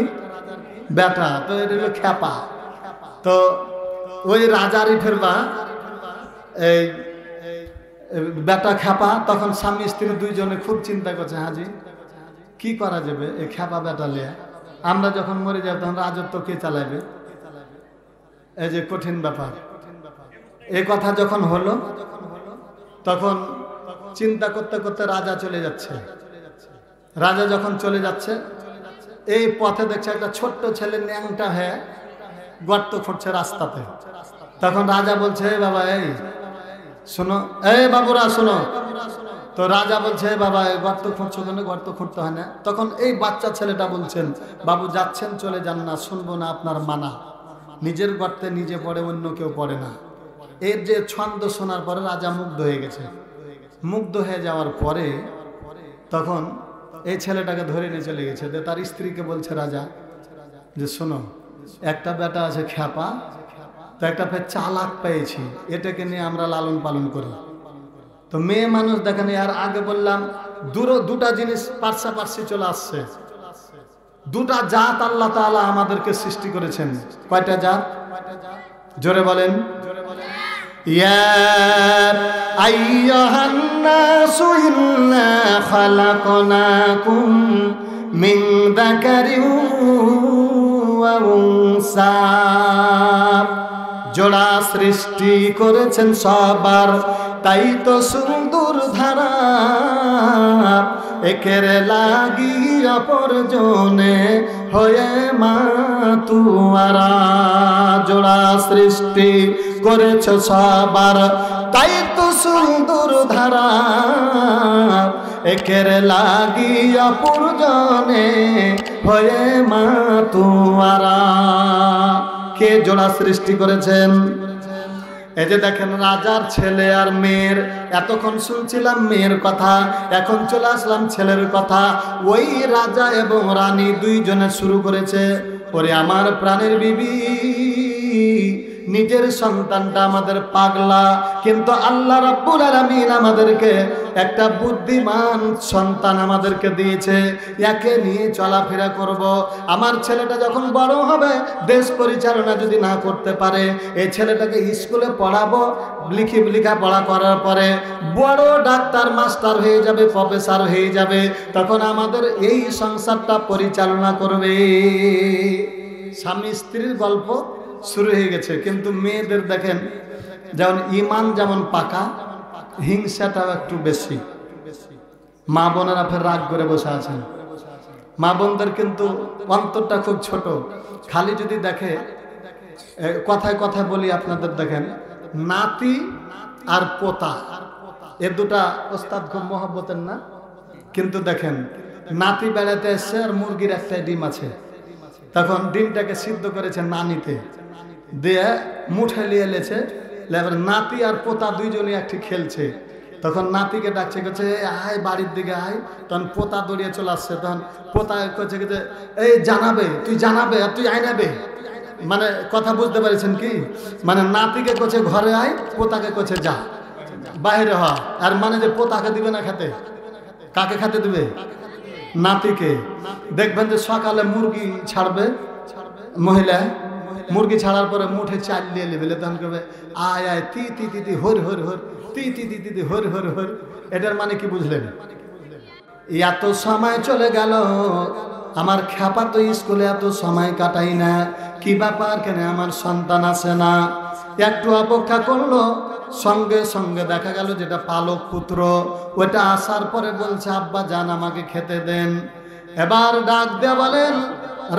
বেটা, তো এটা হলো খ্যাপা। তো ওই রাজারই ফেরবা এই বেটা খ্যাপা। তখন স্বামী স্ত্রী দুইজনে খুব চিন্তা করছে, হাজি কি করা যাবে এই খ্যাপা বেটা লিয়া, আমরা যখন মরে যাব তখন রাজত্ব কে চালাবে? এই যে কঠিন ব্যাপার। এই কথা যখন হলো, তখন চিন্তা করতে করতে রাজা চলে যাচ্ছে। রাজা যখন চলে যাচ্ছে, এই পথে দেখছে একটা ছোট্ট ছেলে ন্যাংটা হয়ে গর্ত খুঁড়ছে রাস্তাতে। তখন রাজা বলছে, বাবা এই শোনো, এই বাবুরা শোনো। তো রাজা বলছে, বাবা গর্ত খুঁড়ছো কেন? গর্ত খুঁড়তে হয় না। তখন এই বাচ্চা ছেলেটা বলছেন, বাবু যাচ্ছেন চলে যান না, শুনবো না আপনার মানা, নিজের গর্তে নিজে পড়ে অন্য কেউ পড়ে না। এর যে ছন্দ শোনার পরে রাজা মুগ্ধ হয়ে গেছে। মুগ্ধ হয়ে যাওয়ার পরে তখন এই ছেলেটাকে ধরে নিয়ে চলে গেছে। তার স্ত্রীকে বলছে রাজা যে, শোনো, একটা বেটা আছে খ্যাপা, তো একটা চালাক পেয়েছি, এটাকে নিয়ে আমরা লালন পালন করি। তো মেয়ে মানুষ দেখেন, আর আগে বললাম দুটা জিনিস পার্শ্বাপার্শ্বি চলে আসছে। দুটা জাত আল্লাহ তাআলা আমাদেরকে সৃষ্টি করেছেন। কয়টা জাত? জোরে বলেন। ইয়া আইয়ুহান নাসু ইন্না খালাকনাকুম মিন যাকারিন ওয়া উনসা, জোড়া সৃষ্টি করেছেন সবার, তাই তো সুন্দর ধারা, একের লাগি অপরজনে হয়ে মাতুয়ারা। জোড়া সৃষ্টি করেছ সবার, তাই তো সুন্দর ধারা, একের লাগি অপরজনে হয়ে মাতুয়ারা। কে জোড়া সৃষ্টি করেছেন? এই যে দেখেন রাজার ছেলে আর মেয়ের, এতক্ষণ শুনছিলাম মেয়ের কথা, এখন চলে আসলাম ছেলের কথা। ওই রাজা এবং রানী দুইজনে শুরু করেছে, ওরে আমার প্রাণের বিবি, নিজের সন্তানটা আমাদের পাগলা, কিন্তু আল্লাহ রাব্বুল আলামিন আমাদেরকে একটা বুদ্ধিমান সন্তান আমাদেরকে দিয়েছে, একে নিয়ে চলাফেরা করব। আমার ছেলেটা যখন বড় হবে, দেশ পরিচালনা যদি না করতে পারে, এই ছেলেটাকে স্কুলে পড়াবো, লেখাপড়া করার পরে বড় ডাক্তার মাস্টার হয়ে যাবে, প্রফেসর হয়ে যাবে, তখন আমাদের এই সংসারটা পরিচালনা করবে। স্বামী স্ত্রীর গল্প শুরু হয়ে গেছে, কিন্তু মেয়েদের দেখেন যেমন ইমান যেমন পাকা, হিংসাটাও একটু বেশি। মা বোনেরা ফের রাগ করে বসে আছেন। মা বোনদের কিন্তু অন্তরটা খুব ছোট, খালি যদি দেখে, কথায় কথায় বলি আপনাদের, দেখেন নাতি আর পোতা, এ দুটা ওস্তাদ খুব মহব্বতের না, কিন্তু দেখেন নাতি বেড়াতে এসছে আর মুরগির একটা ডিম আছে, তখন ডিমটাকে সিদ্ধ করেছে নানিতে, দিয়ে মুঠে নিয়ে এলেছে, এবার নাতি আর পোতা দুইজনই একটি খেলছে, তখন নাতিকে ডাকছে, কাছে আয় বাড়ির দিকে আয়, তখন পোতা দৌড়িয়ে চলে আসছে, তখন পোতা করছে যে এই জানাবে, তুই জানাবে আর তুই আইনাবে, মানে কথা বুঝতে পারছেন কি, মানে নাতিকে কোছে ঘরে আয়, পোতাকে কোছে যা বাইরে হ, আর মানে যে পোতাকে দিবে না খেতে, কাকে খেতে দিবে? নাতিকে। দেখবেন যে সকালে মুরগি ছাড়বে মহিলা, মুরগি ছাড়ার পরে মুঠে চাল দিয়ে নেবে, তখন কবে আয় আয় তি তি তি তি হর হর হর, তি তি তি তি তি হর হর হর। এটার মানে কি বুঝলেন? এত সময় চলে গেল, আমার খ্যাপা তো স্কুলে এত সময় কাটাই না, কি ব্যাপার, কেন আমার সন্তান আসে না? একটু অপেক্ষা করলো, সঙ্গে সঙ্গে দেখা গেল যেটা পালক পুত্র, ওটা আসার পরে বলছে আব্বা জান আমাকে খেতে দেন। এবার ডাক দেয়া বলেন,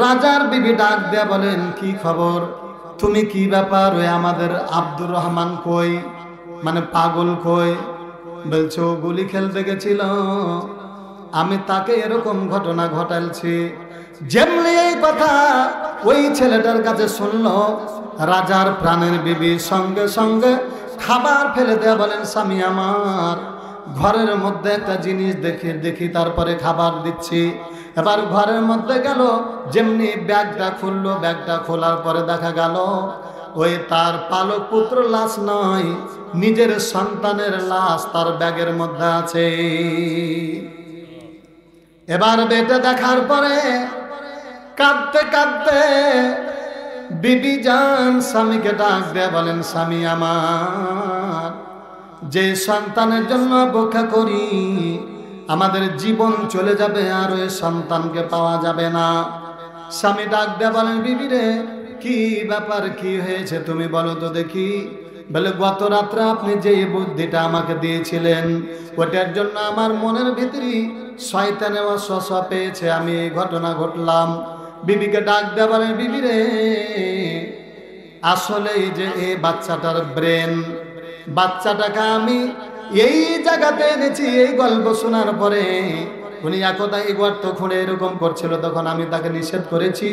রাজার বিবি ডাক দেয়া বলেন, কি খবর, তুমি কি ব্যাপার, ওই আমাদের আব্দুর রহমান কই, মানে পাগল কই? বলছো গুলি খেলতে গেছিল, আমি তাকে এরকম ঘটনা ঘটালছি। যেমনি এই কথা ওই ছেলেটার কাছে শুনলো, রাজার প্রাণের বিবি সঙ্গে সঙ্গে খাবার ফেলে দেয়া বলেন, স্বামী আমার ঘরের মধ্যে একটা জিনিস দেখি তারপরে খাবার দিচ্ছি। এবার ঘরের মধ্যে গেল, যেমনি ব্যাগটা খুললো, ব্যাগটা খোলার পরে দেখা গেল ওই তার পালক পুত্র লাশ নয়, নিজের সন্তানের লাশ তার ব্যাগের মধ্যে আছে। এবার বেটা দেখার পরে কাঁদতে কাঁদতে বিবি জান স্বামীকে ডাক দেয়া বলেন, স্বামী আমার যে সন্তানের জন্য অপেক্ষা করি, আমাদের জীবন চলে যাবে আর ওই সন্তানকে পাওয়া যাবে না। স্বামী ডাক দেয়া বলেন, বিবি রে কি ব্যাপার, কি হয়েছে তুমি বলো তো দেখি। বলে গত রাত্রে আপনি যে বুদ্ধিটা আমাকে দিয়েছিলেন, ওটার জন্য আমার মনের ভিতরে শয়তানে ওয়াসওয়াসা পেয়েছে, আমি এই ঘটনা ঘটলাম। বিবিকে ডাক দেয়া বলেন, বিবি রে আসলে এই যে এই বাচ্চাটার ব্রেন, বাচ্চাটাকে আমি এই জায়গাতে এনেছি। এই গল্প শোনার পরে উনি একদা এই গর্ত খুঁড়ে এরকম করছিল, তখন আমি তাকে নিষেধ করেছি।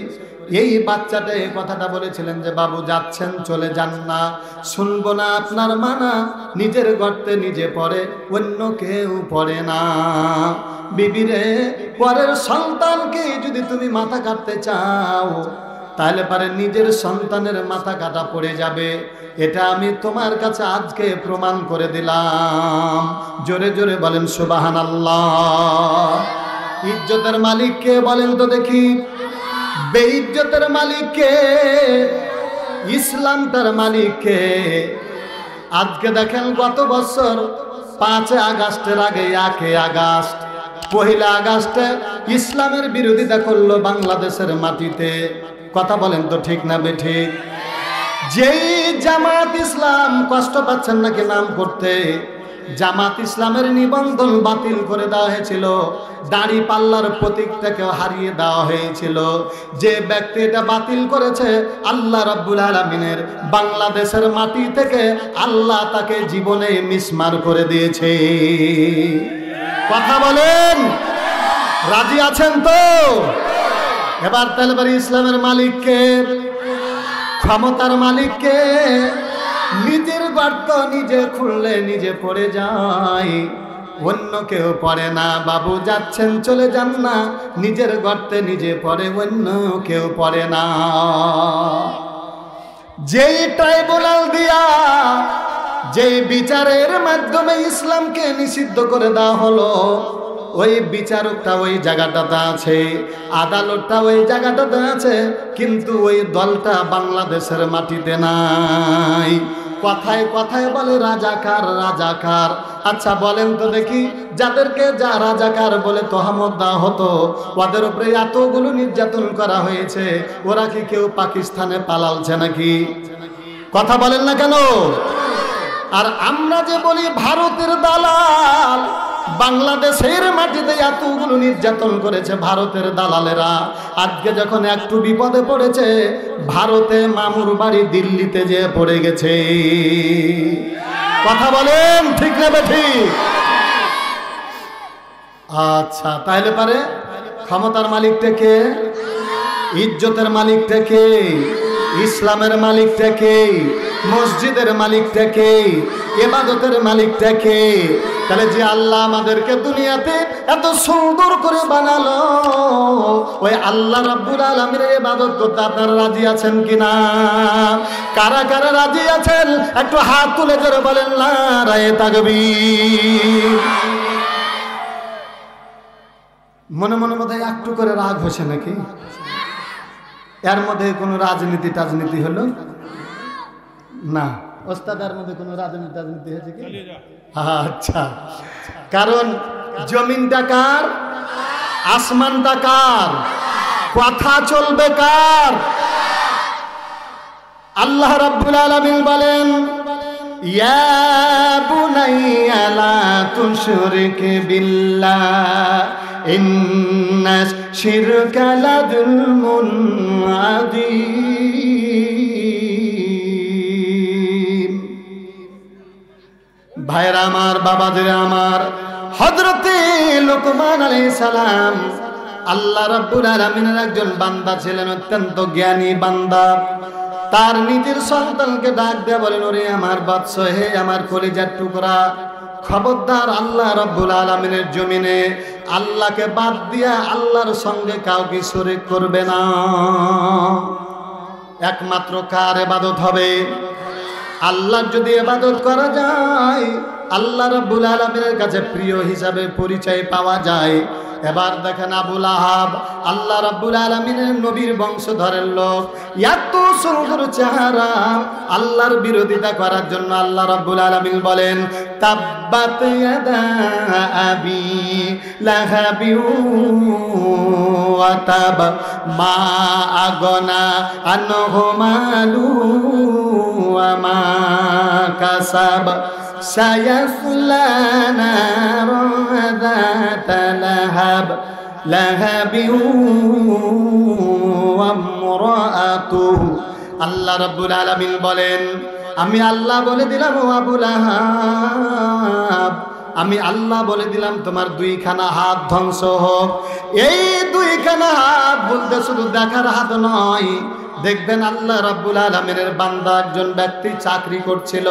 এই বাচ্চাটা এই কথাটা বলেছিলেন যে বাবু যাচ্ছেন, চলে যান না, শুনবো না আপনার মানা, নিজের গর্তে নিজে পড়ে, অন্য কেউ পড়ে না। বিবিরে পরের সন্তানকে যদি তুমি মাথা কাটতে চাও, তাহলে পারে নিজের সন্তানের মাথা কাটা পড়ে যাবে। এটা আমি তোমার কাছে আজকে প্রমাণ করে দিলাম। জোরে জোরে বলেন সুবহানাল্লাহ। ইজ্জতের মালিক কে বলেন তো দেখি? বেইজ্জতের মালিক কে? ইসলাম তার মালিক কে? আজকে দেখেন গত বছর 5 আগস্টের আগে 1 আগস্ট, 1 আগস্টে ইসলামের বিরোধিতা করলো বাংলাদেশের মাটিতে। কথা বলেন তো ঠিক না বেঠিক? যেই জামাত ইসলাম কষ্ট পাচ্ছেন নাকি নাম করতে, জামাত ইসলামের নিবন্ধন বাতিল করে দেওয়া হয়েছিল, দাড়ি পাল্লার প্রতীকটাকেও হারিয়ে দেওয়া হয়েছিল। যে ব্যক্তি এটা বাতিল করেছে, আল্লাহ রাব্বুল আলামিনের বাংলাদেশের মাটি থেকে আল্লাহ তাকে জীবনে মিসমার করে দিয়েছে। কথা বলেন, রাজি আছেন তো? এবার তাহলে ইসলামের মালিককে, ক্ষমতার মালিককে। নিজের গর্ত নিজে খুললে নিজে পড়ে যায়, অন্য কেউ পড়ে না। বাবু যাচ্ছেন চলে যান না, নিজের গর্তে নিজে পড়ে, অন্য কেউ পড়ে না। যেই ট্রাইব্যুনাল দিয়া, যেই বিচারের মাধ্যমে ইসলামকে নিষিদ্ধ করে দেওয়া হলো, ওই বিচারকটা ওই জায়গাটাতে আছে, আদালতটা ওই জায়গাটাতে আছে, কিন্তু ওই দলটা বাংলাদেশের মাটিতে নাই। কথায় কথায় বলে রাজাকার রাজাকার। আচ্ছা বলেন তো দেখি, যাদেরকে যা রাজাকার বলে তহমত দেওয়া হতো, ওদের উপরে এতগুলো নির্যাতন করা হয়েছে, ওরা কি কেউ পাকিস্তানে পালালছে নাকি? কথা বলেন না কেন? আর আমরা যে বলি ভারতের দালাল, বাংলাদেশের মাটিতে এতগুলো নির্যাতন করেছে ভারতের দালালেরা। আজকে যখন একটু বিপদে পড়েছে, ভারতে মামুর বাড়ি দিল্লিতে যে পড়ে গেছে। কথা বলেন ঠিক না বেঠিক? আচ্ছা তাহলে পারে ক্ষমতার মালিকটা কে? ইজ্জতের মালিকটা কে? ইসলামের মালিকটা কে? মসজিদের মালিকটা কে? ইবাদতের মালিকটা কে? তাহলে যে আল্লাহ আমাদেরকে দুনিয়াতে এত সুন্দর করে বানালো, ওই আল্লাহ রাব্বুল আলামিনের ইবাদত করতে আপনারা রাজি আছেন কিনা? কারা কারা রাজি আছেন একটু হাত তুলে ধরে বলেন নারায়ে তাকবীর। মনে মনে বোধহয় একটু করে রাগ হয়েছে নাকি? এর মধ্যে কোনো রাজনীতি হলো না? ওস্তাদের মধ্যে কোনো রাজনীতি হয়েছে কি? আচ্ছা, কারণ জমিনটা কার? আসমানটা কার? কথা চলবে কার? আল্লাহ রাব্বুল আলামিন বলেন, ইয়া বুনাইয়া লা তুশরিক বিল্লাহ ইন্নাশ শিরকা লাযুলমুন আযীম। ভাইরা আমার, বাবাদের আমার, হযরতে লুকমান আলাইহিস সালাম আল্লাহ রাব্বুল আলামিনের একজন বান্দা ছিলেন, অত্যন্ত জ্ঞানী বান্দা। তার নিজের সন্তানকে ডাক দিয়ে বলেন, ওরে আমার বৎস, হে আমার কলিজার টুকরা, খবরদার আল্লাহ রাব্বুল আলামিনের জমিনে আল্লাহকে বাদ দিয়া আল্লাহর সঙ্গে কাউকে শরীক করবে না। একমাত্র কার ইবাদত হবে? আল্লাহর যদি ইবাদত করা যায়, আল্লাহ রাব্বুল আলামিনের কাছে প্রিয় হিসাবে পরিচয় পাওয়া যায়। এবার দেখেন আবু লাহাব, আল্লাহ রাব্বুল আলামিনের নবীর বংশধরের লোক, এত সুন্দর চেহারা, আল্লাহর বিরোধিতা করার জন্য আল্লাহ রাব্বুল আলামিন বলেন, তাব্বাত ইয়াদা আবি লাহাবি ওয়া তাব মা আগনা আনহু মালু ওয়া মা কাসাব সায়াসলা নারান যাতা লাহাব ওয়া ইমরাআতুহু। আল্লাহ রাব্বুল আলামিন বলেন, আমি আল্লাহ বলে দিলাম ও আবু লাহাব, আমি আল্লাহ বলে দিলাম তোমার দুইখানা হাত ধ্বংস হোক। এই দুইখানা হাত বলতে শুধু দেখার হাত নয়, দেখবেন আল্লাহ রাব্বুল আলামিনের বান্দা একজন ব্যক্তি চাকরি করছিল,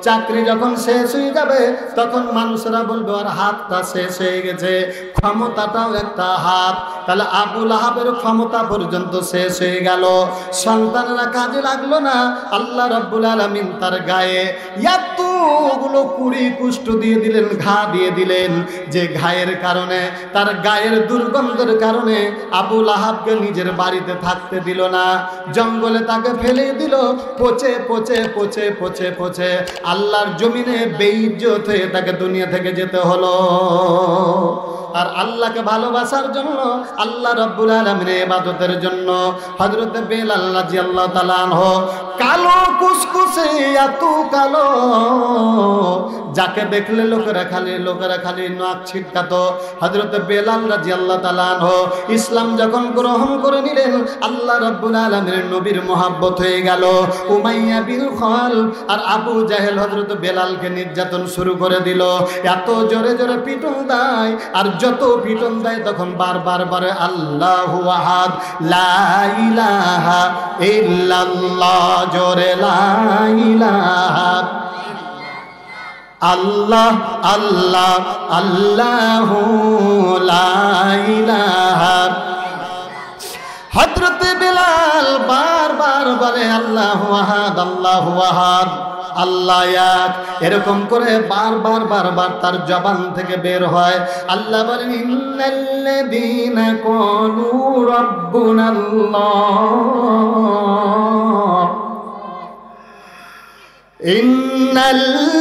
চাকরি যখন শেষ হয়ে যাবে তখন মানুষরা বলবে ওর হাতটা শেষ হয়ে গেছে, ক্ষমতাটাও একটা হাত। তাহলে আবু লাহাবের ক্ষমতা পর্যন্ত শেষ হয়ে গেল, সন্তানরা কাজে লাগলো না। আল্লাহ রাব্বুল আলামিন তার গায়ে এত এতগুলো কুড়ি কুষ্ঠ দিয়ে দিলেন, ঘা দিয়ে দিলেন, যে ঘায়ের কারণে, তার গায়ের দুর্গন্ধের কারণে আবু লাহাবকে নিজের বাড়িতে থাকতে দিল না, জঙ্গলে তাকে ফেলে দিল। পচে পচে পচে পচে পচে আল্লাহর জমিনে বেইজ্জত হয়ে তাকে দুনিয়া থেকে যেতে হলো। আর আল্লাহকে ভালোবাসার জন্য, আল্লাহ রাব্বুল আলামিনের ইবাদতের জন্য হযরত বেলাল রাদিয়াল্লাহু তাআলা আনহু কালো কুসকুসে, এত কালো, যাকে দেখলে লোকেরা খালি নাক ছিটকাতো। হযরত বেলাল রাদিয়াল্লাহু তাআলা আনহু ইসলাম যখন গ্রহণ করে নিলেন, আল্লাহ রাব্বুল আলামিনের নবীর মহব্বত হয়ে গেল। উমাইয়া বিন খালদ আর আবু জাহেল হযরত বেলালকে নির্যাতন শুরু করে দিল। এত জোরে জোরে পিটন দেয়, আর যত পিটন দেয় তখন বারবার বলে আল্লাহু আহাদ, লা ইলাহা ইল্লাল্লাহ, জোরে লা ইলাহা আল্লাহ আল্লাহ আল্লাহু লা ইলাহা। হযরত বেলাল বারবার বলে আল্লাহু আহাদ আল্লাহু আহাদ, আল্লাহ এক, এরকম করে বারবার তার জবান থেকে বের হয়। আল্লাহ বলেন ইন্নাল্লাযীনা ক্বালু রাব্বুনাল্লাহ,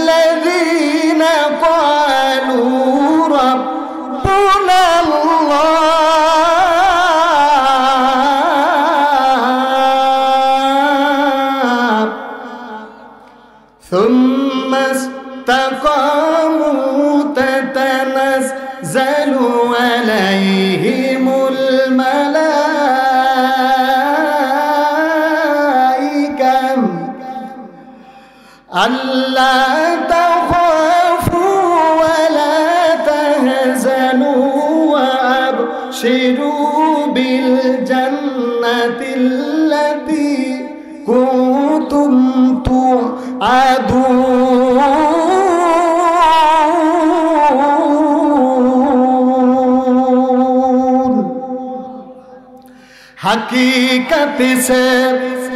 ইন্নাল্লাযীনা ক্বালু রাব্বুনাল্লাহ ثم استقاموا تتنزل عليهم الملائكة ألا تخافوا ولا تحزنوا وأبشروا بالجنة التي كنتم توعدون। हकीकत से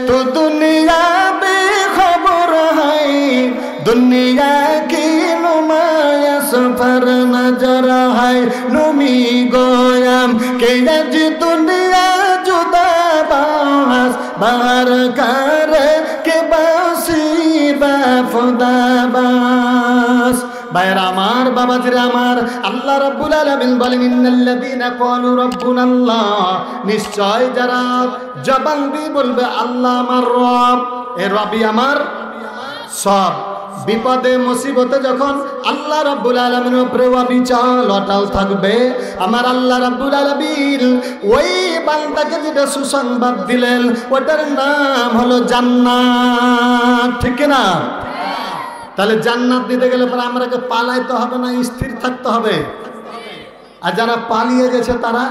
तो दुनिया बेखबर है, दुनिया की नुमाइश पर नजर है। नुमी गोयम के आज दुनिया जुदा बास बाहर कर के बासी बाफुदाबास। ভাইরা আমার, বাবাজিরা আমার, আল্লাহ রাব্বুল আলামিন বলেন ইন্নাল্লাযীনা ক্বালু রাব্বুনাল্লাহ, নিশ্চয় যারা জবান দিয়ে বলবে আল্লাহ আমার রব, এ রবই আমার সব। বিপদে মুসিবতে যখন আল্লাহ রাব্বুল আলামিনের উপরে অবিচল অটল থাকবে, আমার আল্লাহ রাব্বুল আলামিন ওই বান্দাকে যেটা সুসংবাদ দিলেন ওটার নাম হলো জান্নাত, ঠিক না? তাহলে জান্নাত দিতে গেলে পরে আমাকে পালাইতে হবে না, স্থির থাকতে হবে। আর যারা পালিয়ে গেছে তারা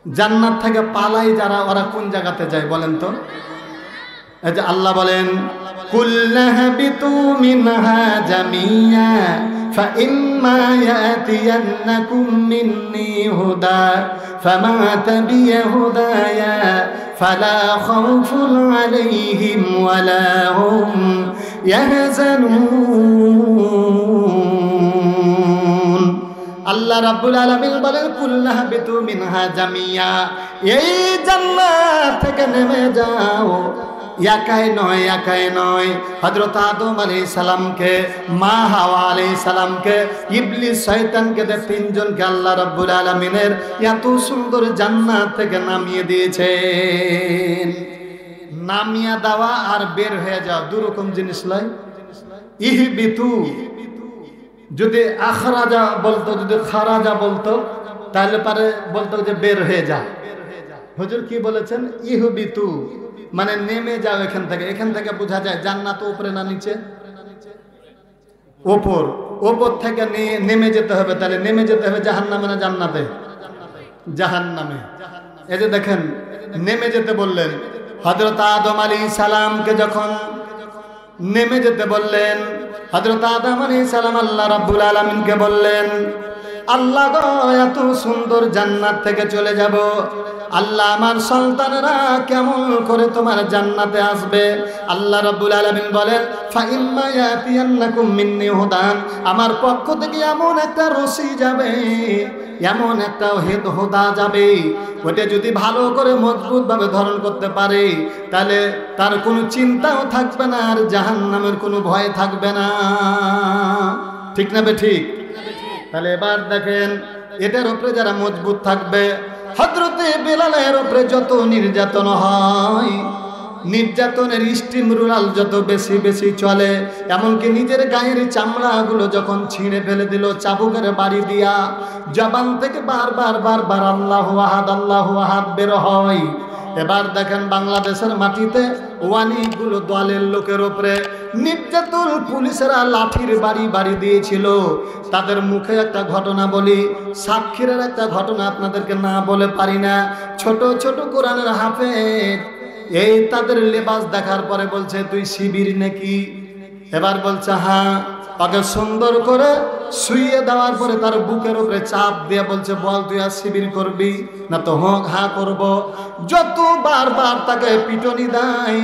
জান্নাত থেকে পালাই যারা, ওরা কোন জায়গাতে যায় বলেন তো? এই যে আল্লাহ বলেন কুল্লাহবিতু মিনহা জামিয়া ফাইম্মা ইয়াতিয়ান্নাকুম মিন্নি হুদা ফামা তাবিয়া হুদায়া ফালা খাউফুন আলাইহিম ওয়ালা হুম ইয়াহজানুন। আল্লাহ রাব্বুল আলামিন বলেন কুল্লাহবিতু মিনহা জামিয়া, এই জান্নাত থেকে নেমে যাও। একাই নয়, হযরত আদম আলাইহিস সালামকে, মা হাওয়া আলাইহিস সালামকে, ইবলিস শয়তানকে, তিনজনকে আল্লাহ রাব্বুল আলামিনের এত সুন্দর জান্নাত থেকে নামিয়ে দিয়েছেন। নামিয়ে দেওয়া আর বের হয়ে যাওয়া দু রকম জিনিস নয়। ইহবিতু যদি আখরাজা বলতো, যদি খারাজা বলতো তাহলে পারে বলতো যে বের হয়ে যা। হুজুর কি বলেছেন? ইহবিতু মানে নেমে যাও এখান থেকে। এখান থেকে বোঝা যায় জান্নাত উপরে না নিচে? ওপর থেকে নেমে যেতে হবে। তাহলে নেমে যেতে হবে জাহান্নামে না জান্নাতে? জাহান্নামে। এই যে দেখেন নেমে যেতে বললেন, হযরত আদম আলাইহিস সালামকে যখন নেমে যেতে বললেন, হযরত আদম আলাইহিস সালাম আল্লাহ রাব্বুল আলামিনকে বললেন আল্লাহ গো এত সুন্দর জান্নাত থেকে চলে যাব, আল্লাহ আমার সন্তানেরা কেমন করে তোমার জান্নাতে আসবে? আল্লাহ রাব্বুল আলামিন বলেন ফাইম্মা ইয়াতিয়ান্নাকুম মিন্নি হুদান, আমার পক্ষ থেকে এমন একটা রশি যাবে, এমন একটা হুদা যাবে, ওটা যদি ভালো করে মজবুত ভাবে ধারণ করতে পারে তাহলে তার কোনো চিন্তাও থাকবে না, আর জাহান্নামের কোনো ভয় থাকবে না। ঠিক না বে ঠিক? তাহলে এবার দেখেন এটার উপরে যারা মজবুত থাকবে, হযরতে বেলালের উপরে যত নির্যাতন হয়, নির্যাতনের স্টিম রুলাল যত বেশি বেশি চলে, এমনকি নিজের গায়ের চামড়াগুলো যখন ছিঁড়ে ফেলে দিল চাবুকের বাড়ি দিয়া, জবান থেকে বারবার বারবার আল্লাহু আহাদ বের হয়। এবার দেখেন বাংলাদেশের মাটিতে অনেকগুলো দলের লোকের উপরে নির্যাতন, পুলিশেরা লাঠির বাড়ি বাড়ি দিয়েছিল। তাদের মুখে একটা ঘটনা বলি, সাক্ষীরের একটা ঘটনা আপনাদেরকে না বলে পারি না। ছোট ছোট কোরআনের হাফেজ, এই তাদের লেবাস দেখার পরে বলছে তুই শিবির নাকি? এবার বলছে হ্যাঁ। তাকে সুন্দর করে শুইয়ে দেওয়ার পরে তার বুকের উপরে চাপ দিয়ে বলছে বল তুই আর শিবির করবি না? তো হ্যাঁ করব। যত বারবার তাকে পিটনি দেয়,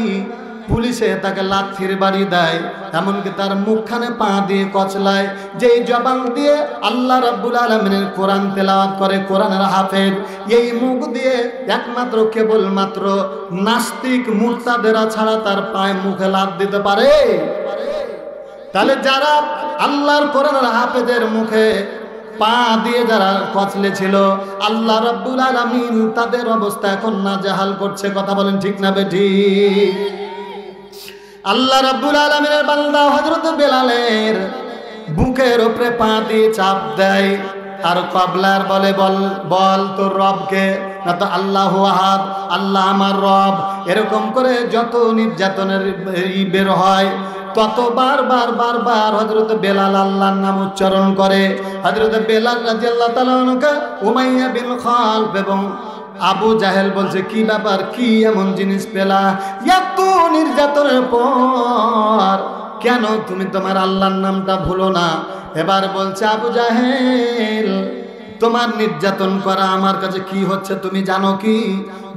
পুলিশে তাকে লাঠির বাড়ি দেয়, এমনকি তার মুখখানে পা দিয়ে কচলায়। যেই জবান দিয়ে আল্লাহ রাব্বুল আলামিনের কোরআন তেলাওয়াত করে কোরআনের হাফেজ, এই মুখ দিয়ে একমাত্র কেবলমাত্র নাস্তিক মুরতাদেরা ছাড়া তার পায়ে মুখে লাথ দিতে পারে। তাহলে যারা আল্লাহর কোরআনের হাফেজের মুখে পা দিয়ে যারা কচলে ছিল, আল্লাহ রাব্বুল আলামিন তাদের অবস্থা এখন নাজেহাল করছে। কথা বলেন ঠিক না বেঠিক? আল্লাহ রাব্বুল আলামিনের বান্দা হযরত বেলালের বুকের উপরে পা দিয়ে চাপ দেয়, আর কবলার বলে বল বল তোর রবকে, না তো আল্লাহু আহাদ, আল্লাহ আমার রব। এরকম করে যত নির্যাতনের বের হয় তত বারবার বারবার হযরত বেলাল আল্লাহর নাম উচ্চারণ করে। হযরত বেলাল রাদিয়াল্লাহু তাআলা আনহু উমাইয়া বিন খালফ এবং আবু জাহেল বলছে কি ব্যাপার, কি এমন জিনিস পেলা? এত নির্যাতনের পর কেন তুমি তোমার আল্লাহর নামটা ভুলো না? এবার বলছে আবু জাহেল, তোমার নির্যাতন করা আমার কাছে কি হচ্ছে তুমি জানো কি?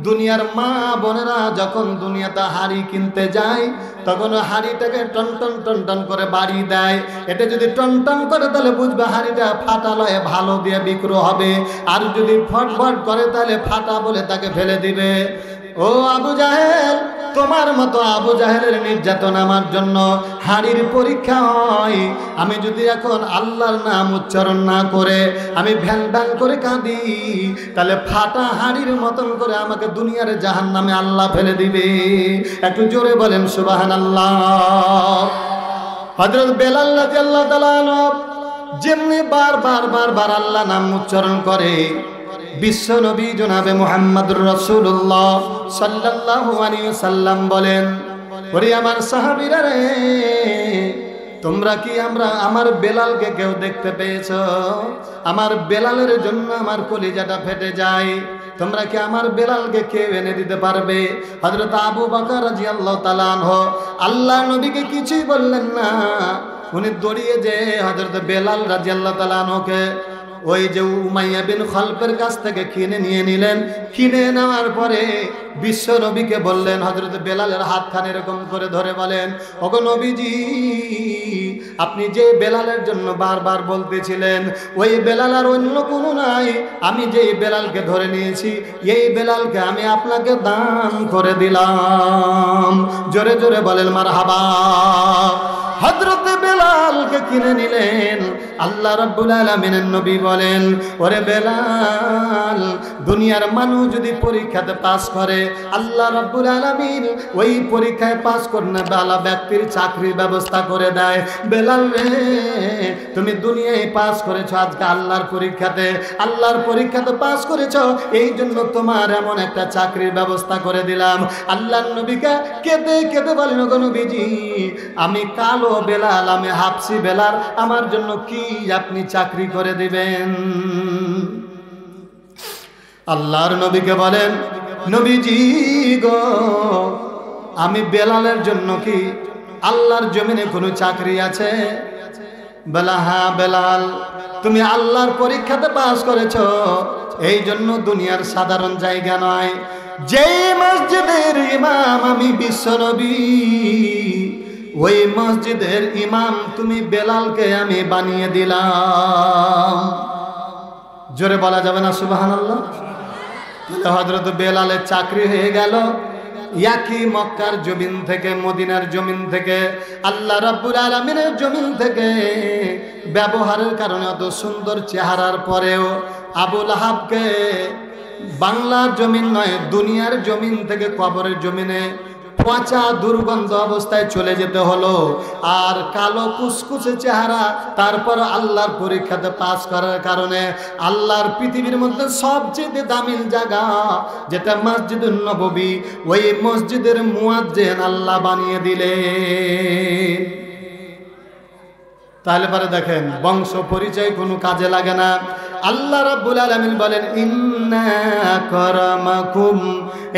দুনিয়ার মা বোনেরা যখন দুনিয়াতে হাড়ি কিনতে যায় তখন হাড়িটাকে টন টন টন টন করে বাড়ি দেয়। এটা যদি টন টন করে তাহলে বুঝবে হাড়িটা ফাটা লয়ে ভালো দিয়ে বিক্রি হবে, আর যদি ফটফট করে তাহলে ফাটা বলে তাকে ফেলে দিবে। ও আবু জাহেল, তোমার মতো আবু জাহেলের নির্যাতন আমার জন্য হাড়ির পরীক্ষা হয়। আমি যদি এখন আল্লাহর নাম উচ্চারণ না করে আমি ভ্যান ভ্যান করে কাঁদি, তাহলে ফাটা হাড়ির মতন করে আমাকে দুনিয়ার জাহান্নামে আল্লাহ ফেলে দিবে। একটু জোরে বলেন সুবহানাল্লাহ। হযরত বেলাল রাদিয়াল্লাহু তাআলা আনহু যেমনি বারবার বারবার আল্লাহ নাম উচ্চারণ করে, বিশ্ব নবী জনাবে মুহাম্মদুর রাসূলুল্লাহ সাল্লাল্লাহু আলাইহি সাল্লাম বলেন, ওরে আমার সাহাবীরা রে, তোমরা কি আমার বেলালকে কেউ দেখতে পেয়েছো? আমার বেলালের জন্য আমার কলিজাটা ফেটে যায়। তোমরা কি আমার বেলালকে কেউ এনে দিতে পারবে? হযরত আবু বকর রাদিয়াল্লাহু তাআলা আনহু আল্লাহর নবীকে কিছুই বললেন না, উনি দৌড়িয়ে যে হযরত বেলাল রাদিয়াল্লাহু তাআলা আনহুকে ওই যে উমাইয়া বিন খালফের কাছ থেকে কিনে নিয়ে নিলেন। কিনে নেওয়ার পরে বিশ্ব নবীকে বললেন, হযরত বেলালের হাতখানে এরকম করে ধরে বলেন, ওগো নবীজি, আপনি যে বেলালের জন্য বারবার বলতেছিলেন ওই বেলাল আর অন্য কোনো নাই, আমি যেই বেলালকে ধরে নিয়েছি এই বেলালকে আমি আপনাকে দান করে দিলাম। জোরে জোরে বলেন মারহাবা। হযরত বেলালকে কিনে নিলেন। আল্লাহ রাব্বুল আলামিনের নবী বলেন, ওরে বেলাল, দুনিয়ার মানুষ যদি পরীক্ষাতে পাস করে আল্লাহ রাব্বুল আলামিন ওই পরীক্ষায় পাস করলে বালা ব্যক্তির চাকরির ব্যবস্থা করে দেয়। বেলাল রে, তুমি দুনিয়ায় পাস করেছো, আজকে আল্লাহর পরীক্ষাতে পাস করেছো, এই জন্য তোমার এমন একটা চাকরির ব্যবস্থা করে দিলাম। আল্লাহর নবীকে কেঁদে কেঁদে বলেন, ওগো নবীজি, আমি কালো বেলাল, আমি হাফসি বেলাল, আমার জন্য কি আপনি চাকরি করে দিবেন? আল্লাহর নবীকে বলেন, নবীজি গো, আমি বেলালের জন্য কি আল্লাহর জমিনে কোনো চাকরি আছে? বলা হ্যাঁ বেলাল, তুমি আল্লাহর পরীক্ষাতে পাস করেছো, এই জন্য দুনিয়ার সাধারণ জায়গা নয়। যেই মসজিদের ইমাম আমি বিশ্বনবী, ওই মসজিদের ইমাম তুমি বেলালকে আমি বানিয়ে দিলাম। জোরে বলা যাবে না সুবহানাল্লাহ? হযরত বেলালের চাকরি হয়ে গেল একই মক্কার জমিন থেকে, মদিনার জমিন থেকে, আল্লাহ রাব্বুল আলামিনের জমিন থেকে। ব্যবহারের কারণে অত সুন্দর চেহারার পরেও আবু লাহাবকে বাংলার জমিন নয়, দুনিয়ার জমিন থেকে কবরের জমিনে পচা দুর্গন্ধ অবস্থায় চলে যেতে হলো। আর কালো কুচকুচে চেহারা, তারপর আল্লাহর পরীক্ষাতে পাস করার কারণে আল্লাহর পৃথিবীর মধ্যে সবচেয়ে দামি জায়গা যেটা মসজিদুন নববী, ওই মসজিদের মুয়াজ্জিন আল্লাহ বানিয়ে দিলেন। তাহলে পরে দেখেন বংশ পরিচয় কোনো কাজে লাগে না। আল্লাহ রাব্বুল আলামিন বলেন ইন্না কারামাকুম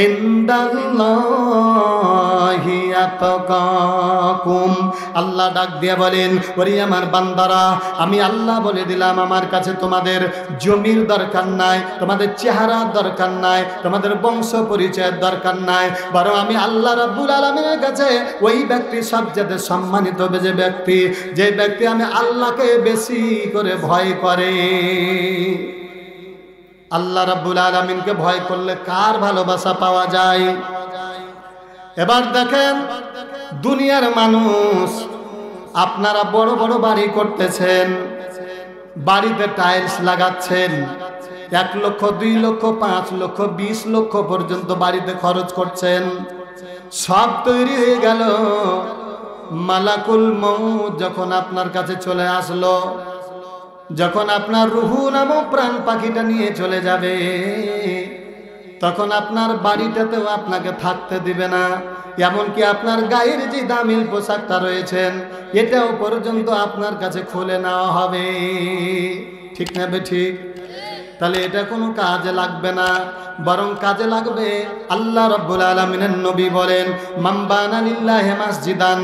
ইনদাল্লাহি আতকাকুম। আল্লাহ ডাক দিয়ে বলেন, ওরে আমার বান্দারা, আমি আল্লাহ বলে দিলাম আমার কাছে তোমাদের জমির দরকার নাই, তোমাদের চেহারার দরকার নাই, তোমাদের বংশ পরিচয়ের দরকার নাই, বরং আমি আল্লাহ রাব্বুল আলামিনের কাছে ওই ব্যক্তি সবচেয়ে সম্মানিত যে ব্যক্তি, যে ব্যক্তি আমি আল্লাহকে বেশি করে ভয় করে। আল্লাহ রাব্বুল আলামিনকে ভয় করলে কার ভালোবাসা পাওয়া যায়? এবার দেখেন দুনিয়ার মানুষ, আপনারা বড় বড় বাড়ি করতেছেন, বাড়িতে টাইলস লাগাচ্ছেন, 1 লক্ষ 2 লক্ষ 5 লক্ষ 20 লক্ষ পর্যন্ত বাড়িতে খরচ করছেন, সব তৈরি হয়ে গেল। মালাকুল মউত যখন আপনার কাছে চলে আসলো, যখন আপনার রুহু নামক প্রাণ পাখিটা নিয়ে চলে যাবে, তখন আপনার বাড়িটাতেও আপনাকে থাকতে দিবে না। এমনকি আপনার গায়ের যে দামি পোশাকটা রয়েছেন, এটাও পর্যন্ত আপনার কাছে খুলে নেওয়া হবে। ঠিক না ঠিক? তাহলে এটা কোনো কাজে লাগবে না, বরং কাজে লাগবে। আল্লাহ রাব্বুল আলামিনের নবী বলেন, মান বানা লিল্লাহি মাসজিদান